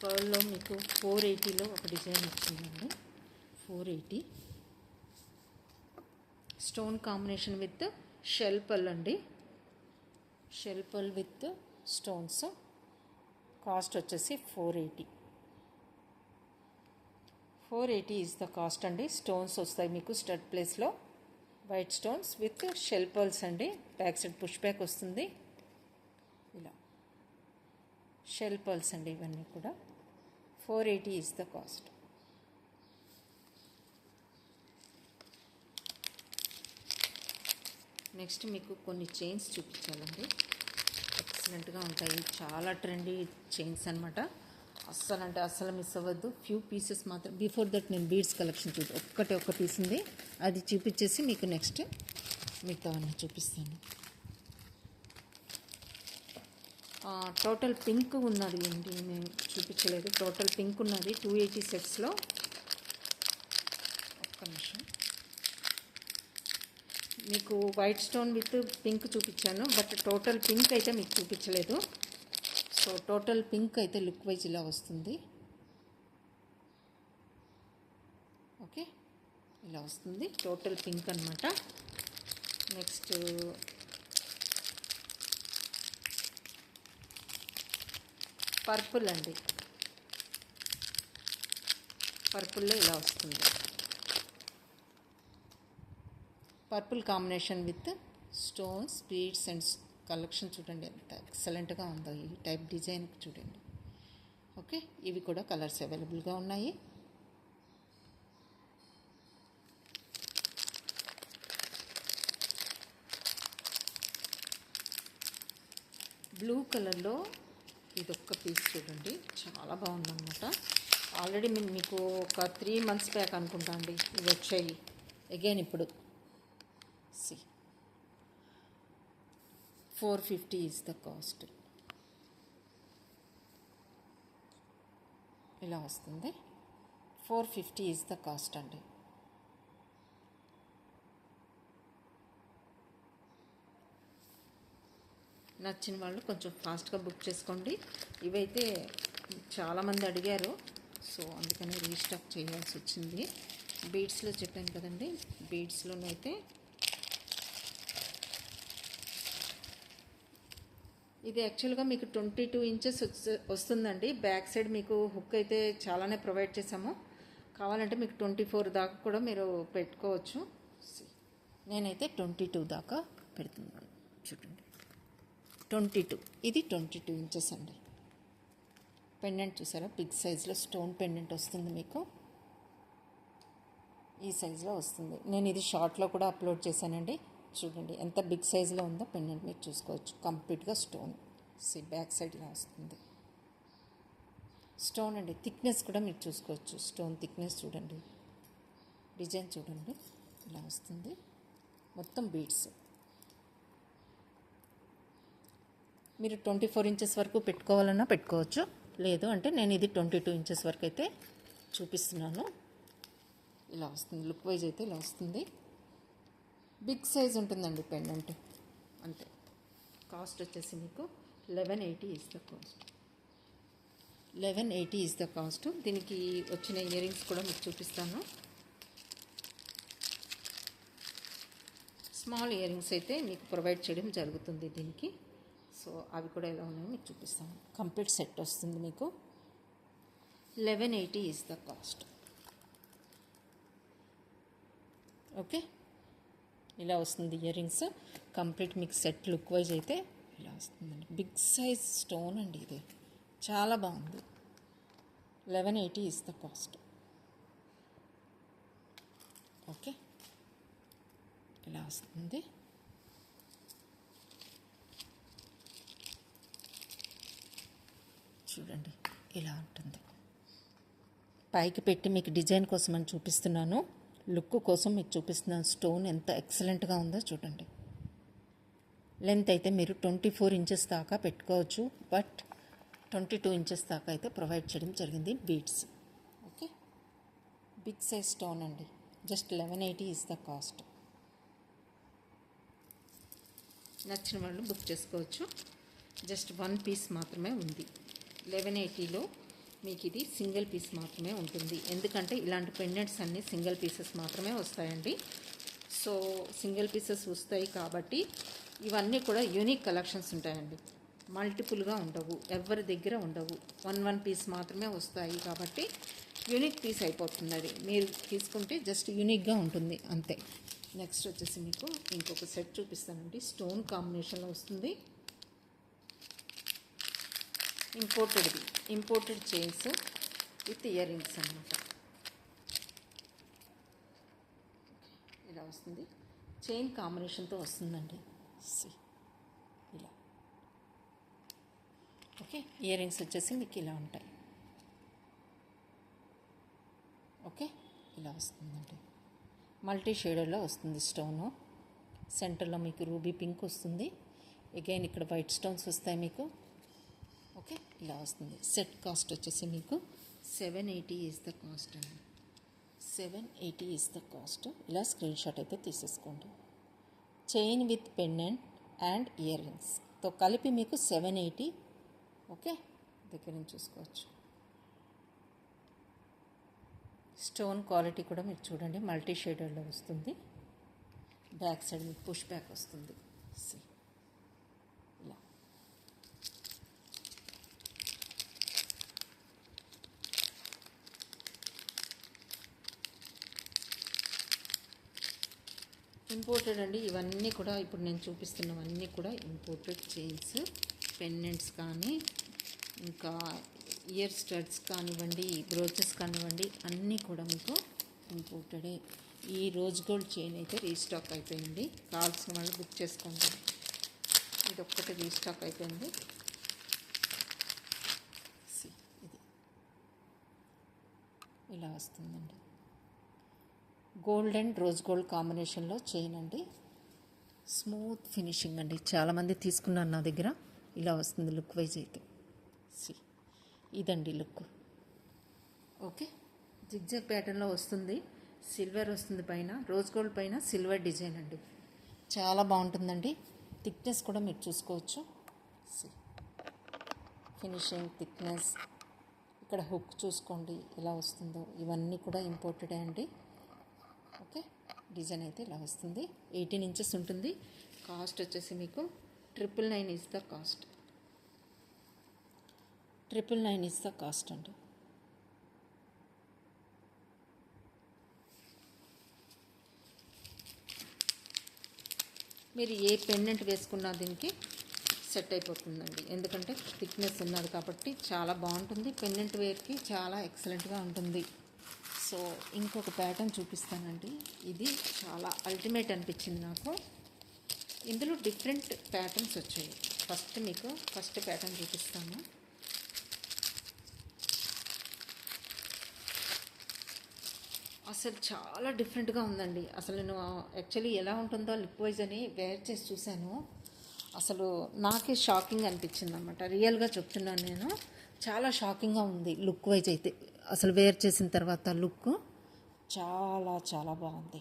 పర్ల్లో మీకు 480లో ఒక డిజైన్ వచ్చిందండి. 480 స్టోన్ కాంబినేషన్ విత్ షెల్ పల్ అండి. షెల్ పల్ విత్ స్టోన్స్. కాస్ట్ వచ్చేసి 480. 480 ఈజ్ ద కాస్ట్ అండి. స్టోన్స్ వస్తాయి మీకు స్టడ్ ప్లేస్లో. White stones with shell pearls అండి. బ్యాక్ సైడ్ పుష్ బ్యాక్ వస్తుంది. ఇలా షెల్ పర్ల్స్ అండి ఇవన్నీ కూడా. 480 ఈజ్ ద కాస్ట్. నెక్స్ట్ మీకు కొన్ని చైన్స్ చూపించాలండి. ఎక్సలెంట్గా ఉంటాయి. చాలా ట్రెండీ చైన్స్ అనమాట. అస్సలు అంటే అస్సలు మిస్ అవ్వద్దు. ఫ్యూ పీసెస్ మాత్రం. బిఫోర్ దట్ నేను బీడ్స్ కలెక్షన్ ఒక్క పీస్ ఉంది, అది చూపించేసి మీకు నెక్స్ట్ మిగతావన్నీ చూపిస్తాను. టోటల్ పింక్ ఉన్నది ఏంటి నేను చూపించలేదు. టోటల్ పింక్ ఉన్నది 280 సెట్స్లో. ఒక్క నిమిషం. మీకు వైట్ స్టోన్ విత్ పింక్ చూపించాను, బట్ టోటల్ పింక్ అయితే మీకు చూపించలేదు. సో టోటల్ పింక్ అయితే లుక్ వైజ్ ఇలా వస్తుంది. ఓకే, ఇలా వస్తుంది టోటల్ పింక్ అనమాట. నెక్స్ట్ పర్పుల్ అండి. పర్పుల్లో ఇలా వస్తుంది. Purple combination with stones, beads and collection చూడండి ఎంత ఎక్సలెంట్గా ఉందో. ఈ టైప్ డిజైన్ చూడండి. ఓకే, ఇవి కూడా కలర్స్ అవైలబుల్గా ఉన్నాయి. బ్లూ కలర్లో ఇదొక్క పీస్ చూడండి, చాలా బాగుందన్నమాట. ఆల్రెడీ మీకు ఒక 3 months బ్యాక్ అనుకుంటా అండి ఇవి వచ్చాయి. అగైన్ ఇప్పుడు 450 ఈజ్ ద కాస్ట్. ఇలా వస్తుంది. 450 ఈజ్ ద కాస్ట్ అండి. నచ్చిన వాళ్ళు కొంచెం ఫాస్ట్గా బుక్ చేసుకోండి. ఇవైతే చాలామంది అడిగారు, సో అందుకని రీస్టాక్ చేయాల్సి వచ్చింది. బీడ్స్లో చెప్పాను కదండి, బీడ్స్లోనైతే ఇది యాక్చువల్గా మీకు 22 inches వస్తుందండి. బ్యాక్ సైడ్ మీకు హుక్ అయితే చాలానే ప్రొవైడ్ చేసాము. కావాలంటే మీకు 24 దాకా కూడా మీరు పెట్టుకోవచ్చు. నేనైతే 22 దాకా పెడుతున్నాను. చూడండి 22, ఇది 22 inches అండి. పెండెంట్ చూసారా, బిగ్ సైజ్లో స్టోన్ పెండెంట్ వస్తుంది మీకు. ఈ సైజులో వస్తుంది. నేను ఇది షార్ట్లో కూడా అప్లోడ్ చేశానండి. చూడండి ఎంత బిగ్ సైజులో ఉందో పెండెంట్ మీరు చూసుకోవచ్చు. కంప్లీట్గా స్టోన్. బ్యాక్ సైడ్ ఇలా వస్తుంది స్టోన్ అండి. థిక్నెస్ కూడా మీరు చూసుకోవచ్చు. స్టోన్ థిక్నెస్ చూడండి, డిజైన్ చూడండి ఇలా వస్తుంది. మొత్తం బీడ్స్. మీరు 24 inches వరకు పెట్టుకోవాలన్నా పెట్టుకోవచ్చు. లేదు అంటే నేను ఇది 22 inches వరకు అయితే చూపిస్తున్నాను. ఇలా వస్తుంది. లుక్ వైజ్ అయితే ఇలా వస్తుంది. బిగ్ సైజ్ ఉంటుందండి పెండెంట్ అంతే. కాస్ట్ వచ్చేసి మీకు 1180 is the cost. 1180 is the cost. దీనికి వచ్చిన ఇయర్ రింగ్స్ కూడా మీకు చూపిస్తాను. స్మాల్ ఇయర్ రింగ్స్ అయితే మీకు ప్రొవైడ్ చేయడం జరుగుతుంది దీనికి. సో అవి కూడా ఎలా ఉన్నాయో మీకు చూపిస్తాను. కంప్లీట్ సెట్ వస్తుంది మీకు. 1180 ఈజ్ ద కాస్ట్. ఓకే, ఇలా వస్తుంది ఇయర్ రింగ్స్. కంప్లీట్ మీకు సెట్ లుక్ వైజ్ అయితే ఇలా వస్తుందండి. బిగ్ సైజ్ స్టోన్ అండి ఇది, చాలా బాగుంది. 1180 ఈజ్ ద కాస్ట్. ఓకే, ఇలా వస్తుంది. చూడండి ఇలా ఉంటుంది. పైకి పెట్టి మీకు డిజైన్ కోసం అని చూపిస్తున్నాను, లుక్ కోసం మీకు చూపిస్తున్నాను. స్టోన్ ఎంత ఎక్సలెంట్గా ఉందో చూడండి. లెంత్ అయితే మీరు 24 inches దాకా పెట్టుకోవచ్చు, బట్ 22 inches దాకా అయితే ప్రొవైడ్ చేయడం జరిగింది beads. Okay, big size stone అండి. Just 1180 is the cost. నచ్చిన వాళ్ళు బుక్ చేసుకోవచ్చు. జస్ట్ 1 piece మాత్రమే ఉంది. 1180లో మీకు ఇది సింగిల్ పీస్ మాత్రమే ఉంటుంది. ఎందుకంటే ఇలాంటి పెండెంట్స్ అన్నీ సింగిల్ పీసెస్ మాత్రమే వస్తాయండి. సో సింగిల్ పీసెస్ వస్తాయి కాబట్టి ఇవన్నీ కూడా యూనిక్ కలెక్షన్స్ ఉంటాయండి. మల్టిపుల్గా ఉండవు, ఎవరి దగ్గర ఉండవు. వన్ పీస్ మాత్రమే వస్తాయి కాబట్టి యూనిక్ పీస్ అయిపోతుంది. అది మీరు తీసుకుంటే జస్ట్ యూనిక్గా ఉంటుంది అంతే. నెక్స్ట్ వచ్చేసి మీకు ఇంకొక సెట్ చూపిస్తానండి. స్టోన్ కాంబినేషన్లో వస్తుంది. Imported chains with ear rings అన్నమాట. ఇలా వస్తుంది, చైన్ కాంబినేషన్తో వస్తుందండి. ఇలా ఓకే. ఇయర్ రింగ్స్ వచ్చేసి మీకు ఇలా ఉంటాయి. ఓకే, ఇలా వస్తుందండి. మల్టీ షేడర్లో వస్తుంది స్టోను. సెంటర్లో మీకు రూబీ పింక్ వస్తుంది. అగైన్ ఇక్కడ వైట్ స్టోన్స్ వస్తాయి మీకు. ఓకే, ఇలా వస్తుంది. సెట్ కాస్ట్ వచ్చేసి మీకు 780 ఈజ్ ద కాస్ట్ అండి. 780 ఈజ్ ద కాస్ట్. ఇలా స్క్రీన్ షాట్ అయితే తీసేసుకోండి. చైన్ విత్ పెండెంట్ అండ్ ఇయర్ రింగ్స్తో కలిపి మీకు 780. ఓకే, దగ్గర నుంచి చూసుకోవచ్చు. స్టోన్ క్వాలిటీ కూడా మీరు చూడండి, మల్టీ షేడర్లో వస్తుంది. బ్యాక్ సైడ్ మీకు పుష్ బ్యాక్ వస్తుంది. ఇలా ఇంపోర్టెడ్ అండి. ఇవన్నీ కూడా ఇప్పుడు నేను చూపిస్తున్నవన్నీ కూడా ఇంపోర్టెడ్ చైన్స్, పెండెంట్స్ కానీ, ఇంకా ఇయర్ స్టడ్స్ కానివ్వండి, బ్రోచెస్ కానివ్వండి, అన్నీ కూడా మీకు ఇంపోర్టెడే. ఈ రోజ్ గోల్డ్ చైన్ అయితే రీస్టాక్ అయిపోయింది. కావాల్సిన వాళ్ళు బుక్ చేసుకోండి. ఇది ఒక్కటి రీస్టాక్ అయిపోయింది. ఇది ఇలా వస్తుందండి. గోల్డ్ అండ్ రోజ్ గోల్డ్ కాంబినేషన్లో చైన్ అండి. స్మూత్ ఫినిషింగ్ అండి. చాలామంది తీసుకున్నారు నా దగ్గర. ఇలా వస్తుంది లుక్ వైజ్ అయితే. ఇదండి లుక్. ఓకే, జిగ్జాగ్ ప్యాటర్న్లో వస్తుంది. సిల్వర్ వస్తుంది పైన, రోజ్ గోల్డ్ పైన సిల్వర్ డిజైన్ అండి. చాలా బాగుంటుందండి. థిక్నెస్ కూడా మీరు చూసుకోవచ్చు. ఫినిషింగ్, థిక్నెస్, ఇక్కడ హుక్ చూసుకోండి ఎలా వస్తుందో. ఇవన్నీ కూడా ఇంపోర్టెడే అండి. ఓకే, డిజైన్ అయితే ఇలా వస్తుంది. 18 ఇంచెస్ ఉంటుంది. కాస్ట్ వచ్చేసి మీకు 999 is the cost. 999 is the cost అండి. మీరు ఏ పెండెంట్ వేసుకున్నా దీనికి సెట్ అయిపోతుందండి. ఎందుకంటే థిక్నెస్ ఉన్నది కాబట్టి చాలా బాగుంటుంది. పెండెంట్ వేర్కి చాలా ఎక్సలెంట్గా ఉంటుంది. సో ఇంకొక ప్యాటర్న్ చూపిస్తానండి. ఇది చాలా అల్టిమేట్ అనిపించింది నాకు. ఇందులో డిఫరెంట్ ప్యాటర్న్స్ వచ్చాయి. ఫస్ట్ ప్యాటర్న్ చూపిస్తాను. అసలు చాలా డిఫరెంట్గా ఉందండి. అసలు నేను యాక్చువల్లీ ఎలా ఉంటుందో లిప్ వైజ్ అని వేర్ చేసి చూశాను. అసలు నాకే షాకింగ్ అనిపించింది అనమాట. రియల్గా చెప్తున్నాను నేను. చాలా షాకింగ్గా ఉంది లుక్ వైజ్ అయితే. అసలు వేర్ చేసిన తర్వాత లుక్ చాలా చాలా బాగుంది.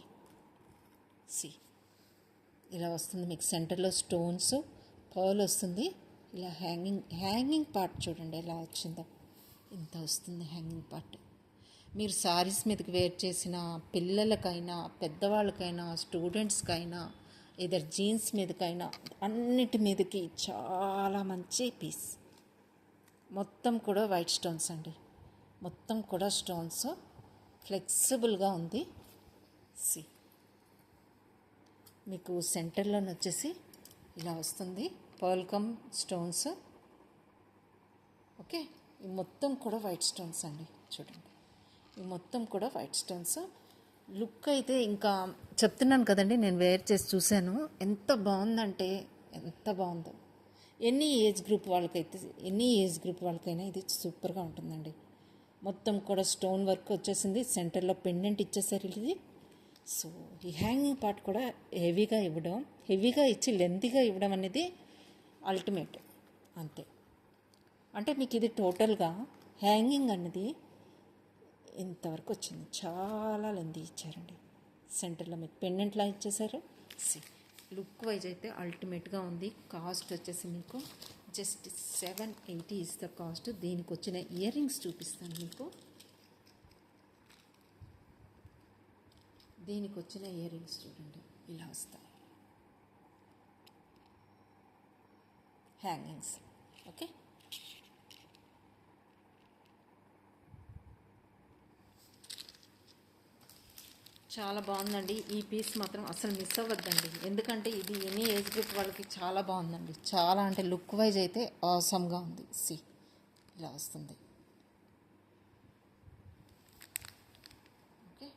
ఇలా వస్తుంది మీకు. సెంటర్లో స్టోన్స్, పర్ల్ వస్తుంది. ఇలా హ్యాంగింగ్ పార్ట్ చూడండి ఎలా వచ్చిందో. ఇంత వస్తుంది హ్యాంగింగ్ పార్ట్. మీరు శారీస్ మీదకి వేర్ చేసిన పిల్లలకైనా, పెద్దవాళ్ళకైనా, స్టూడెంట్స్కైనా, ఇదర్ జీన్స్ మీదకైనా, అన్నిటి మీదకి చాలా మంచి పీస్. మొత్తం కూడా వైట్ స్టోన్స్ అండి. మొత్తం కూడా స్టోన్స్, ఫ్లెక్సిబుల్గా ఉంది. మీకు సెంటర్లోనే వచ్చేసి ఇలా వస్తుంది పర్ల్ కమ్ స్టోన్స్. ఓకే, ఈ మొత్తం కూడా వైట్ స్టోన్స్ అండి. చూడండి, ఈ మొత్తం కూడా వైట్ స్టోన్స్. లుక్ అయితే ఇంకా చెప్తున్నాను కదండి, నేను వేర్ చేసి చూశాను. ఎంత బాగుందంటే ఎంత బాగుందో. ఎన్ని ఏజ్ గ్రూప్ వాళ్ళకైనా ఇది సూపర్గా ఉంటుందండి. మొత్తం కూడా స్టోన్ వర్క్ వచ్చేసింది. సెంటర్లో పెండెంట్ ఇచ్చేసారు ఇది. సో ఈ హ్యాంగింగ్ పార్ట్ కూడా హెవీగా ఇచ్చి లెంతీగా ఇవ్వడం అనేది అల్టిమేట్ అంతే. అంటే మీకు ఇది టోటల్గా హ్యాంగింగ్ అనేది ఇంతవరకు వచ్చింది. చాలా లెంతీ ఇచ్చారండి. సెంటర్లో మీకు పెండెంట్లా ఇచ్చేసారు. లుక్ వైజ్ అయితే అల్టిమేట్గా ఉంది. కాస్ట్ వచ్చేసి మీకు జస్ట్ 780 ఇస్ ద కాస్ట్. దీనికి వచ్చిన ఇయర్ రింగ్స్ చూపిస్తాను మీకు. దీనికి వచ్చిన ఇయర్ రింగ్స్ చూడండి. ఇలా వస్తాయి హ్యాంగింగ్స్. ఓకే, చాలా బాగుందండి. ఈ పీస్ మాత్రం అసలు మిస్ అవ్వద్దండి, ఎందుకంటే ఇది ఎనీ ఏజ్ గ్రూప్ వాళ్ళకి చాలా బాగుందండి. చాలా అంటే లుక్ వైజ్ అయితే ఆసమ్గా ఉంది. సి ఇలా వస్తుంది. ఓకే,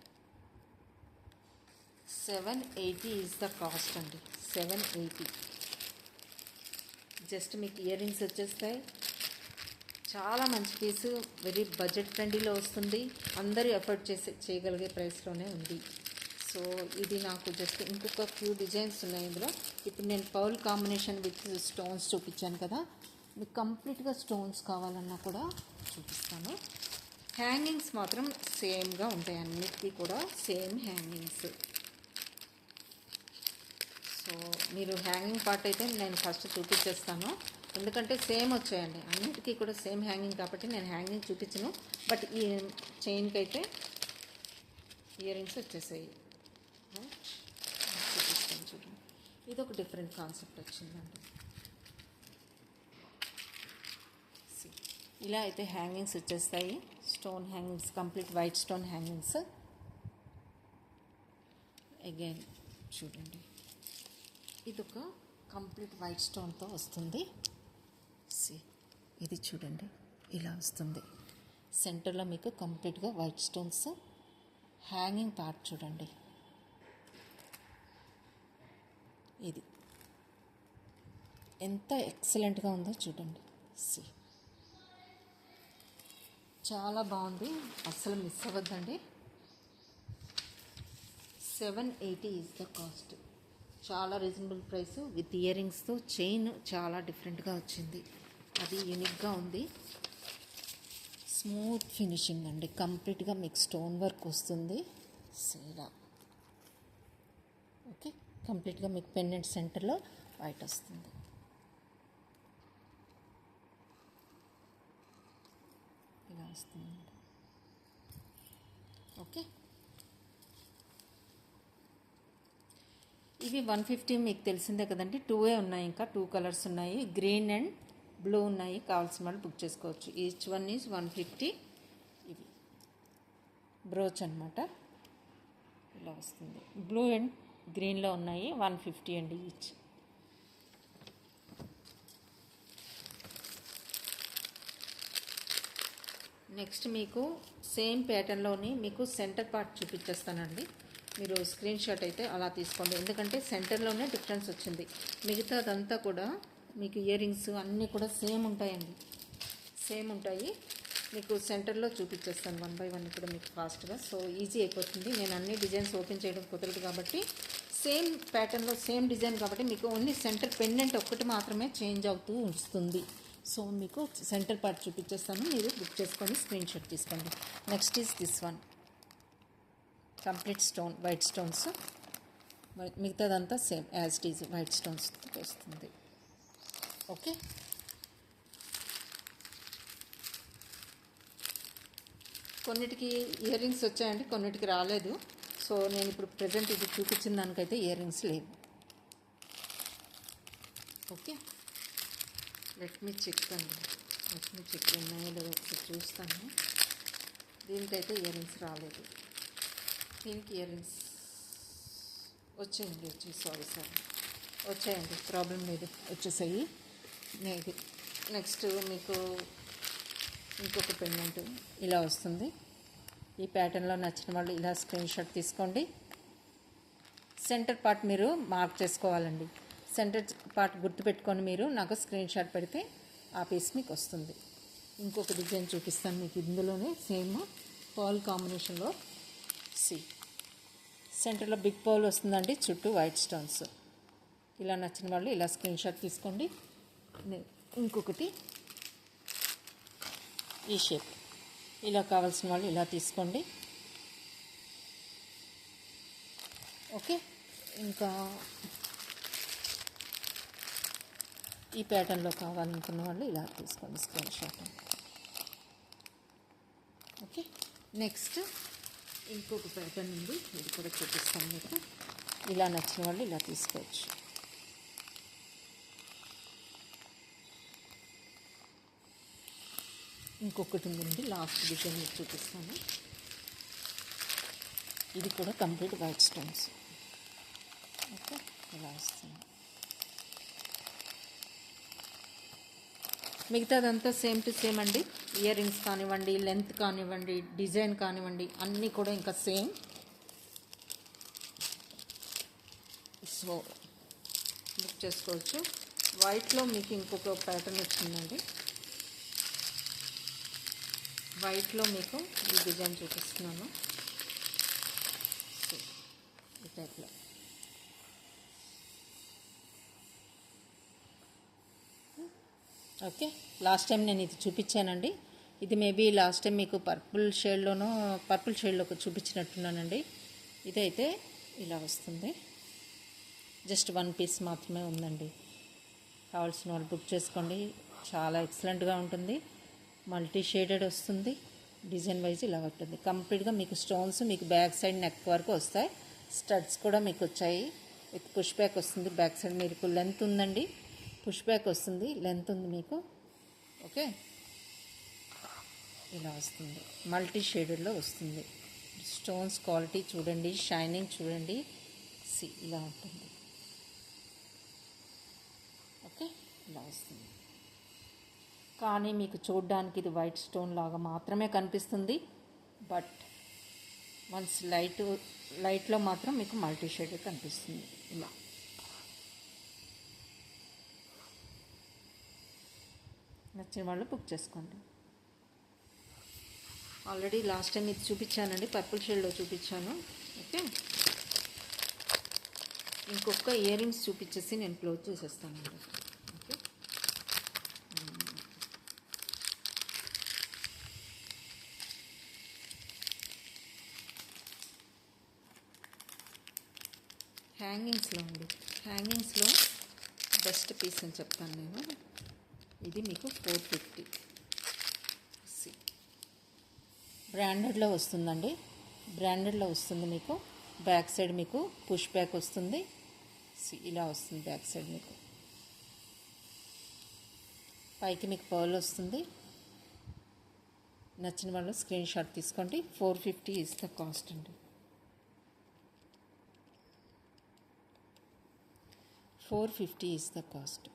780 ఈజ్ ద కాస్ట్ అండి. 780. జస్ట్ మీకు ఇయర్ రింగ్స్ వచ్చేస్తాయి. చాలా మంచి పీసు, వెరీ బడ్జెట్ ఫ్రెండ్లీలో వస్తుంది. అందరూ ఎఫర్ట్ చేయగలిగే ప్రైస్లోనే ఉంది. సో ఇది నాకు జస్ట్ ఇంకొక ఫ్యూ డిజైన్స్ ఉన్నాయి ఇందులో. ఇప్పుడు నేను పర్ల్ కాంబినేషన్ విత్ స్టోన్స్ చూపించాను కదా, మీకు కంప్లీట్గా స్టోన్స్ కావాలన్నా కూడా చూపిస్తాను. హ్యాంగింగ్స్ మాత్రం సేమ్గా ఉంటాయి, అన్నిటికీ కూడా సేమ్ హ్యాంగింగ్స్. సో మీరు హ్యాంగింగ్ పార్ట్ అయితే నేను ఫస్ట్ చూపించేస్తాను, ఎందుకంటే సేమ్ వచ్చాయండి అన్నిటికీ కూడా సేమ్ హ్యాంగింగ్ కాబట్టి నేను హ్యాంగింగ్ చూపించను. బట్ ఈ చైన్కి అయితే ఇయర్ రింగ్స్ వచ్చేసాయి. చూపిస్తాను చూడండి, ఇది ఒక డిఫరెంట్ కాన్సెప్ట్ వచ్చిందండి. ఇలా అయితే హ్యాంగింగ్స్ వచ్చేస్తాయి, stone hangings, complete white stone hangings. Again చూడండి, ఇది ఒక కంప్లీట్ వైట్ స్టోన్తో వస్తుంది. ఇది చూడండి ఇలా వస్తుంది. సెంటర్లో మీకు కంప్లీట్గా వైట్ స్టోన్స్. హ్యాంగింగ్ పార్ట్ చూడండి, ఇది ఎంత ఎక్సలెంట్గా ఉందో చూడండి. చాలా బాగుంది, అస్సలు మిస్ అవ్వద్దండి. 780 ఈజ్ ద కాస్ట్. చాలా రీజనబుల్ ప్రైస్ విత్ ఇయర్ రింగ్స్తో. చైన్ చాలా డిఫరెంట్గా వచ్చింది, అది యూనిక్గా ఉంది. స్మూత్ ఫినిషింగ్ అండి, కంప్లీట్గా మీకు స్టోన్ వర్క్ వస్తుంది. ఇలా ఓకే, కంప్లీట్గా మీకు పెండెంట్ సెంటర్లో వైట్ వస్తుంది. ఇలా వస్తుంది. ఓకే, ఇవి 150 మీకు తెలిసిందే కదండి. 2 ఉన్నాయి, ఇంకా 2 కలర్స్ ఉన్నాయి, గ్రీన్ అండ్ బ్లూ ఉన్నాయి. కావాల్సిన వాళ్ళు బుక్ చేసుకోవచ్చు. Each one is 150. ఇవి బ్రోచ్ అనమాట, ఇలా వస్తుంది. బ్లూ అండ్ గ్రీన్లో ఉన్నాయి, 150 అండి ఈచ్. నెక్స్ట్ మీకు సేమ్ ప్యాటర్న్లోని మీకు సెంటర్ పార్ట్ చూపించేస్తానండి. మీరు స్క్రీన్ షాట్ అయితే అలా తీసుకోండి, ఎందుకంటే సెంటర్లోనే డిఫరెన్స్ వచ్చింది. మిగతాదంతా కూడా మీకు ఇయర్ రింగ్స్ అన్నీ కూడా సేమ్ ఉంటాయండి, సేమ్ ఉంటాయి. మీకు సెంటర్లో చూపించేస్తాను 1 by 1 కూడా మీకు ఫాస్ట్గా. సో ఈజీ అయిపోతుంది. నేను అన్ని డిజైన్స్ ఓపెన్ చేయడం కుదరదు కాబట్టి సేమ్ ప్యాటర్న్లో సేమ్ డిజైన్ కాబట్టి మీకు ఓన్లీ సెంటర్ పెండెంట్ ఒక్కటి మాత్రమే చేంజ్ అవుతూ వస్తుంది. సో మీకు సెంటర్ పార్ట్ చూపించేస్తాను, మీరు బుక్ చేసుకొని స్క్రీన్ షాట్ తీసుకోండి. Next is this one, complete stone, white stones. మిగతాదంతా same as it is white stones వస్తుంది. ఓకే, కొన్నిటికి ఇయర్ రింగ్స్ వచ్చాయండి, కొన్నిటికి రాలేదు. సో నేను ఇప్పుడు ప్రజెంట్ ఇది చూపించిన దానికైతే ఇయర్ రింగ్స్ లేవు. ఓకే, లెట్ మీ చెక్ అండి, లెట్ మీ చెక్ ఉన్నాయో లేదో ఒకసారి చూస్తాను. దీనికైతే ఇయర్ రింగ్స్ రాలేదు, దీనికి ఇయర్ రింగ్స్ వచ్చాయండి, సారీ వచ్చాయండి, ప్రాబ్లం లేదు, వచ్చేసాయి. నెక్స్ట్ మీకు ఇంకొక పెండెంట్ ఇలా వస్తుంది. ఈ ప్యాటర్న్లో నచ్చిన వాళ్ళు ఇలా స్క్రీన్ షాట్ తీసుకోండి. సెంటర్ పార్ట్ మీరు మార్క్ చేసుకోవాలండి. సెంటర్ పార్ట్ గుర్తుపెట్టుకొని మీరు నాకు స్క్రీన్ షాట్ పెడితే ఆ పీస్ మీకు వస్తుంది. ఇంకొక డిజైన్ చూపిస్తాను మీకు, ఇందులోనే సేమ్ పర్ల్ కాంబినేషన్లో. సెంటర్లో బిగ్ పర్ల్ వస్తుందండి, చుట్టూ వైట్ స్టోన్స్. ఇలా నచ్చిన వాళ్ళు ఇలా స్క్రీన్ షాట్ తీసుకోండి. ఇంకొకటి ఈ షేప్, ఇలా కావాల్సిన వాళ్ళు ఇలా తీసుకోండి. ఓకే, ఇంకా ఈ ప్యాటర్న్లో కావాలనుకున్న వాళ్ళు ఇలా తీసుకోండి స్క్రీన్ షాట్. ఓకే, నెక్స్ట్ ఇంకొక ప్యాటర్న్ ఉంది, ఇది కూడా చూపిస్తాను మీకు. ఇలా నచ్చిన వాళ్ళు ఇలా తీసుకోవచ్చు. ఇంకొకటి ఉందండి, లాస్ట్ డిజైన్ మీకు చూపిస్తాను. ఇది కూడా కంప్లీట్ వైట్ స్టోన్స్. ఓకే, ఇలా వస్తుంది. మిగతాదంతా సేమ్ టు సేమ్ అండి. ఇయర్ రింగ్స్ కానివ్వండి, లెంత్ కానివ్వండి, డిజైన్ కానివ్వండి, అన్నీ కూడా ఇంకా సేమ్. సో బుక్ చేసుకోవచ్చు. వైట్లో మీకు ఇంకొక ప్యాటర్న్ వచ్చిందండి. వైట్లో మీకు ఈ డిజైన్ చూపిస్తున్నాను. సో ఈ టైప్లో ఓకే. లాస్ట్ టైం నేను ఇది చూపించానండి. ఇది మేబీ లాస్ట్ టైం మీకు పర్పుల్ షేడ్లో చూపించినట్టున్నానండి. ఇదైతే ఇలా వస్తుంది. జస్ట్ 1 పీస్ మాత్రమే ఉందండి. కావాల్సిన వాళ్ళు బుక్ చేసుకోండి. చాలా ఎక్సలెంట్గా ఉంటుంది. మల్టీ షేడెడ్ వస్తుంది. డిజైన్ వైజ్ ఇలా ఉంటుంది. కంప్లీట్గా మీకు స్టోన్స్ మీకు బ్యాక్ సైడ్ నెక్ వరకు వస్తాయి. స్టడ్స్ కూడా మీకు వచ్చాయి. విత్ పుష్ బ్యాక్ వస్తుంది. బ్యాక్ సైడ్ మీకు లెంత్ ఉందండి. పుష్ బ్యాక్ వస్తుంది, లెంత్ ఉంది మీకు. ఓకే, ఇలా వస్తుంది. మల్టీ షేడెడ్లో వస్తుంది. స్టోన్స్ క్వాలిటీ చూడండి, షైనింగ్ చూడండి. ఇలా ఉంటుంది. ఓకే, ఇలా వస్తుంది. కానీ మీకు చూడడానికి ఇది వైట్ స్టోన్ లాగా మాత్రమే కనిపిస్తుంది. బట్ వన్స్ లైట్లో మాత్రం మీకు మల్టీ షేడ్ కనిపిస్తుంది. ఇలా నచ్చిన వాళ్ళు బుక్ చేసుకోండి. ఆల్రెడీ లాస్ట్ టైం ఇది చూపించానండి, పర్పుల్ షేడ్లో చూపించాను. ఓకే, ఇంకొక ఇయర్ రింగ్స్ చూపించేసి నేను క్లోజ్ చేసేస్తానండి. ఓకే, హ్యాంగింగ్స్లో బెస్ట్ పీస్ అని చెప్తాను నేను. ఇది మీకు 450. బ్రాండెడ్లో వస్తుందండి. బ్రాండెడ్లో వస్తుంది. మీకు బ్యాక్ సైడ్ మీకు పుష్ బ్యాక్ వస్తుంది. ఇలా వస్తుంది బ్యాక్ సైడ్ మీకు. పైకి మీకు పర్ల్ వస్తుంది. నచ్చిన వాళ్ళు స్క్రీన్ షాట్ తీసుకోండి. 450 ఇస్ ద కాస్ట్ అండి. 450 ఇస్ ద కాస్ట్.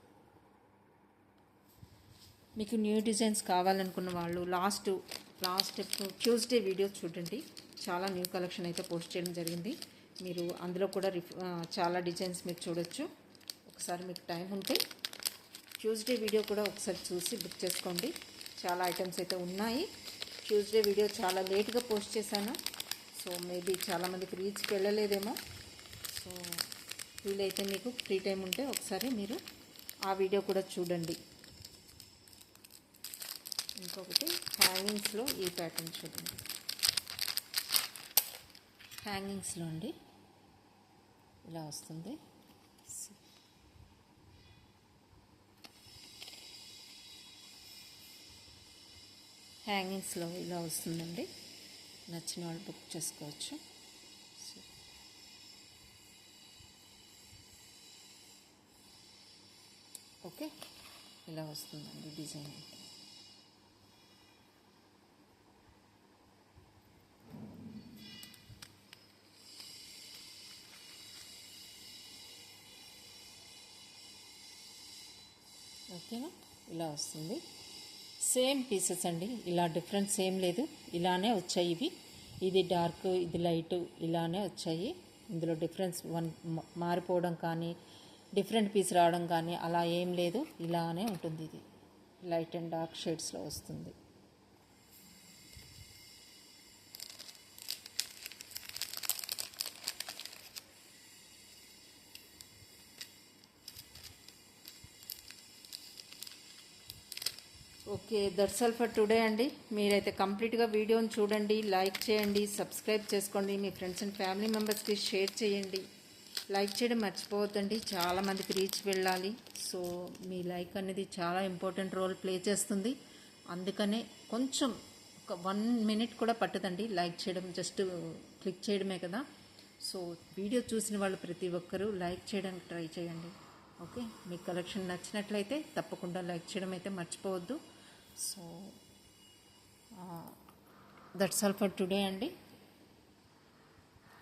మీకు న్యూ డిజైన్స్ కావాలనుకున్న వాళ్ళు లాస్ట్ ట్యూస్డే వీడియో చూడండి. చాలా న్యూ కలెక్షన్ అయితే పోస్ట్ చేయడం జరిగింది. మీరు అందులో కూడా చాలా డిజైన్స్ మీరు చూడొచ్చు. ఒకసారి మీకు టైం ఉంటే ట్యూస్డే వీడియో కూడా ఒకసారి చూసి బుక్ చేసుకోండి. చాలా ఐటమ్స్ అయితే ఉన్నాయి. ట్యూస్డే వీడియో చాలా లేట్గా పోస్ట్ చేశాను. సో మేబీ చాలామందికి రీచ్కి వెళ్ళలేదేమో. సో వీలైతే మీకు ఫ్రీ టైం ఉంటే ఒకసారి మీరు ఆ వీడియో కూడా చూడండి. ఇంకొకటి హ్యాంగింగ్స్లో ఈ ప్యాటర్న్ చూడండి. హ్యాంగింగ్స్లో అండి ఇలా వస్తుంది. హ్యాంగింగ్స్లో ఇలా వస్తుందండి. నచ్చిన వాళ్ళు బుక్ చేసుకోవచ్చు. ఓకే, ఇలా వస్తుందండి డిజైన్. ఓకేనా, ఇలా వస్తుంది. సేమ్ పీసెస్ అండి. ఇలా డిఫరెన్స్ ఏం లేదు. ఇలానే వచ్చాయి ఇవి. ఇది డార్క్, ఇది లైట్, ఇలానే వచ్చాయి. ఇందులో డిఫరెన్స్ మారిపోవడం కానీ డిఫరెంట్ పీస్ రావడం కానీ అలా ఏం లేదు. ఇలానే ఉంటుంది. ఇది లైట్ అండ్ డార్క్ షేడ్స్లో వస్తుంది. Okay, that's all for today అండి. మీరైతే కంప్లీట్గా వీడియోని చూడండి, లైక్ చేయండి, సబ్స్క్రైబ్ చేసుకోండి, మీ ఫ్రెండ్స్ అండ్ ఫ్యామిలీ మెంబర్స్కి షేర్ చేయండి. లైక్ చేయడం మర్చిపోవద్దండి, చాలామందికి రీచ్ వెళ్ళాలి. సో మీ లైక్ అనేది చాలా ఇంపార్టెంట్ రోల్ ప్లే చేస్తుంది. అందుకనే కొంచెం ఒక 1 minute కూడా పట్టదండి లైక్ చేయడం. జస్ట్ క్లిక్ చేయడమే కదా. సో వీడియో చూసిన వాళ్ళు ప్రతి ఒక్కరూ లైక్ చేయడానికి ట్రై చేయండి. ఓకే, మీ కలెక్షన్ నచ్చినట్లయితే తప్పకుండా లైక్ చేయడం అయితే మర్చిపోవద్దు. So that's all for today అండి.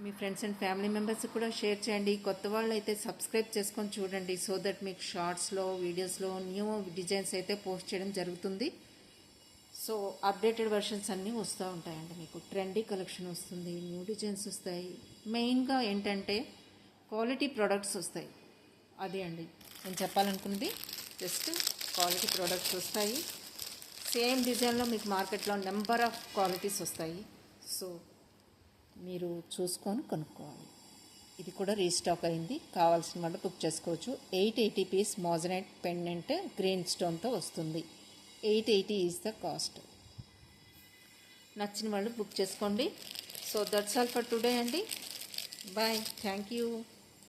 మీ ఫ్రెండ్స్ అండ్ ఫ్యామిలీ మెంబర్స్ కూడా షేర్ చేయండి. కొత్త వాళ్ళు అయితే సబ్స్క్రైబ్ చేసుకొని చూడండి. సో దట్ మీకు షార్ట్స్లో వీడియోస్లో న్యూ డిజైన్స్ అయితే పోస్ట్ చేయడం జరుగుతుంది. సో అప్డేటెడ్ వెర్షన్స్ అన్నీ వస్తూ ఉంటాయండి. మీకు ట్రెండీ కలెక్షన్ వస్తుంది, న్యూ డిజైన్స్ వస్తాయి. మెయిన్గా ఏంటంటే క్వాలిటీ ప్రోడక్ట్స్ వస్తాయి. అది అండి నేను చెప్పాలనుకున్నది. జస్ట్ క్వాలిటీ ప్రోడక్ట్స్ వస్తాయి. సేమ్ డిజైన్లో మీకు మార్కెట్లో నెంబర్ ఆఫ్ క్వాలిటీస్ వస్తాయి. సో మీరు చూసుకొని కొనుక్కోవాలి. ఇది కూడా రీస్టాక్ అయింది. కావాల్సిన వాళ్ళు బుక్ చేసుకోవచ్చు. 880 పీస్ మోజనైట్ పెండెంట్ గ్రీన్ స్టోన్తో వస్తుంది. 880 ఈజ్ ద కాస్ట్. నచ్చిన వాళ్ళు బుక్ చేసుకోండి. So that's all for today అండి. Bye, thank you.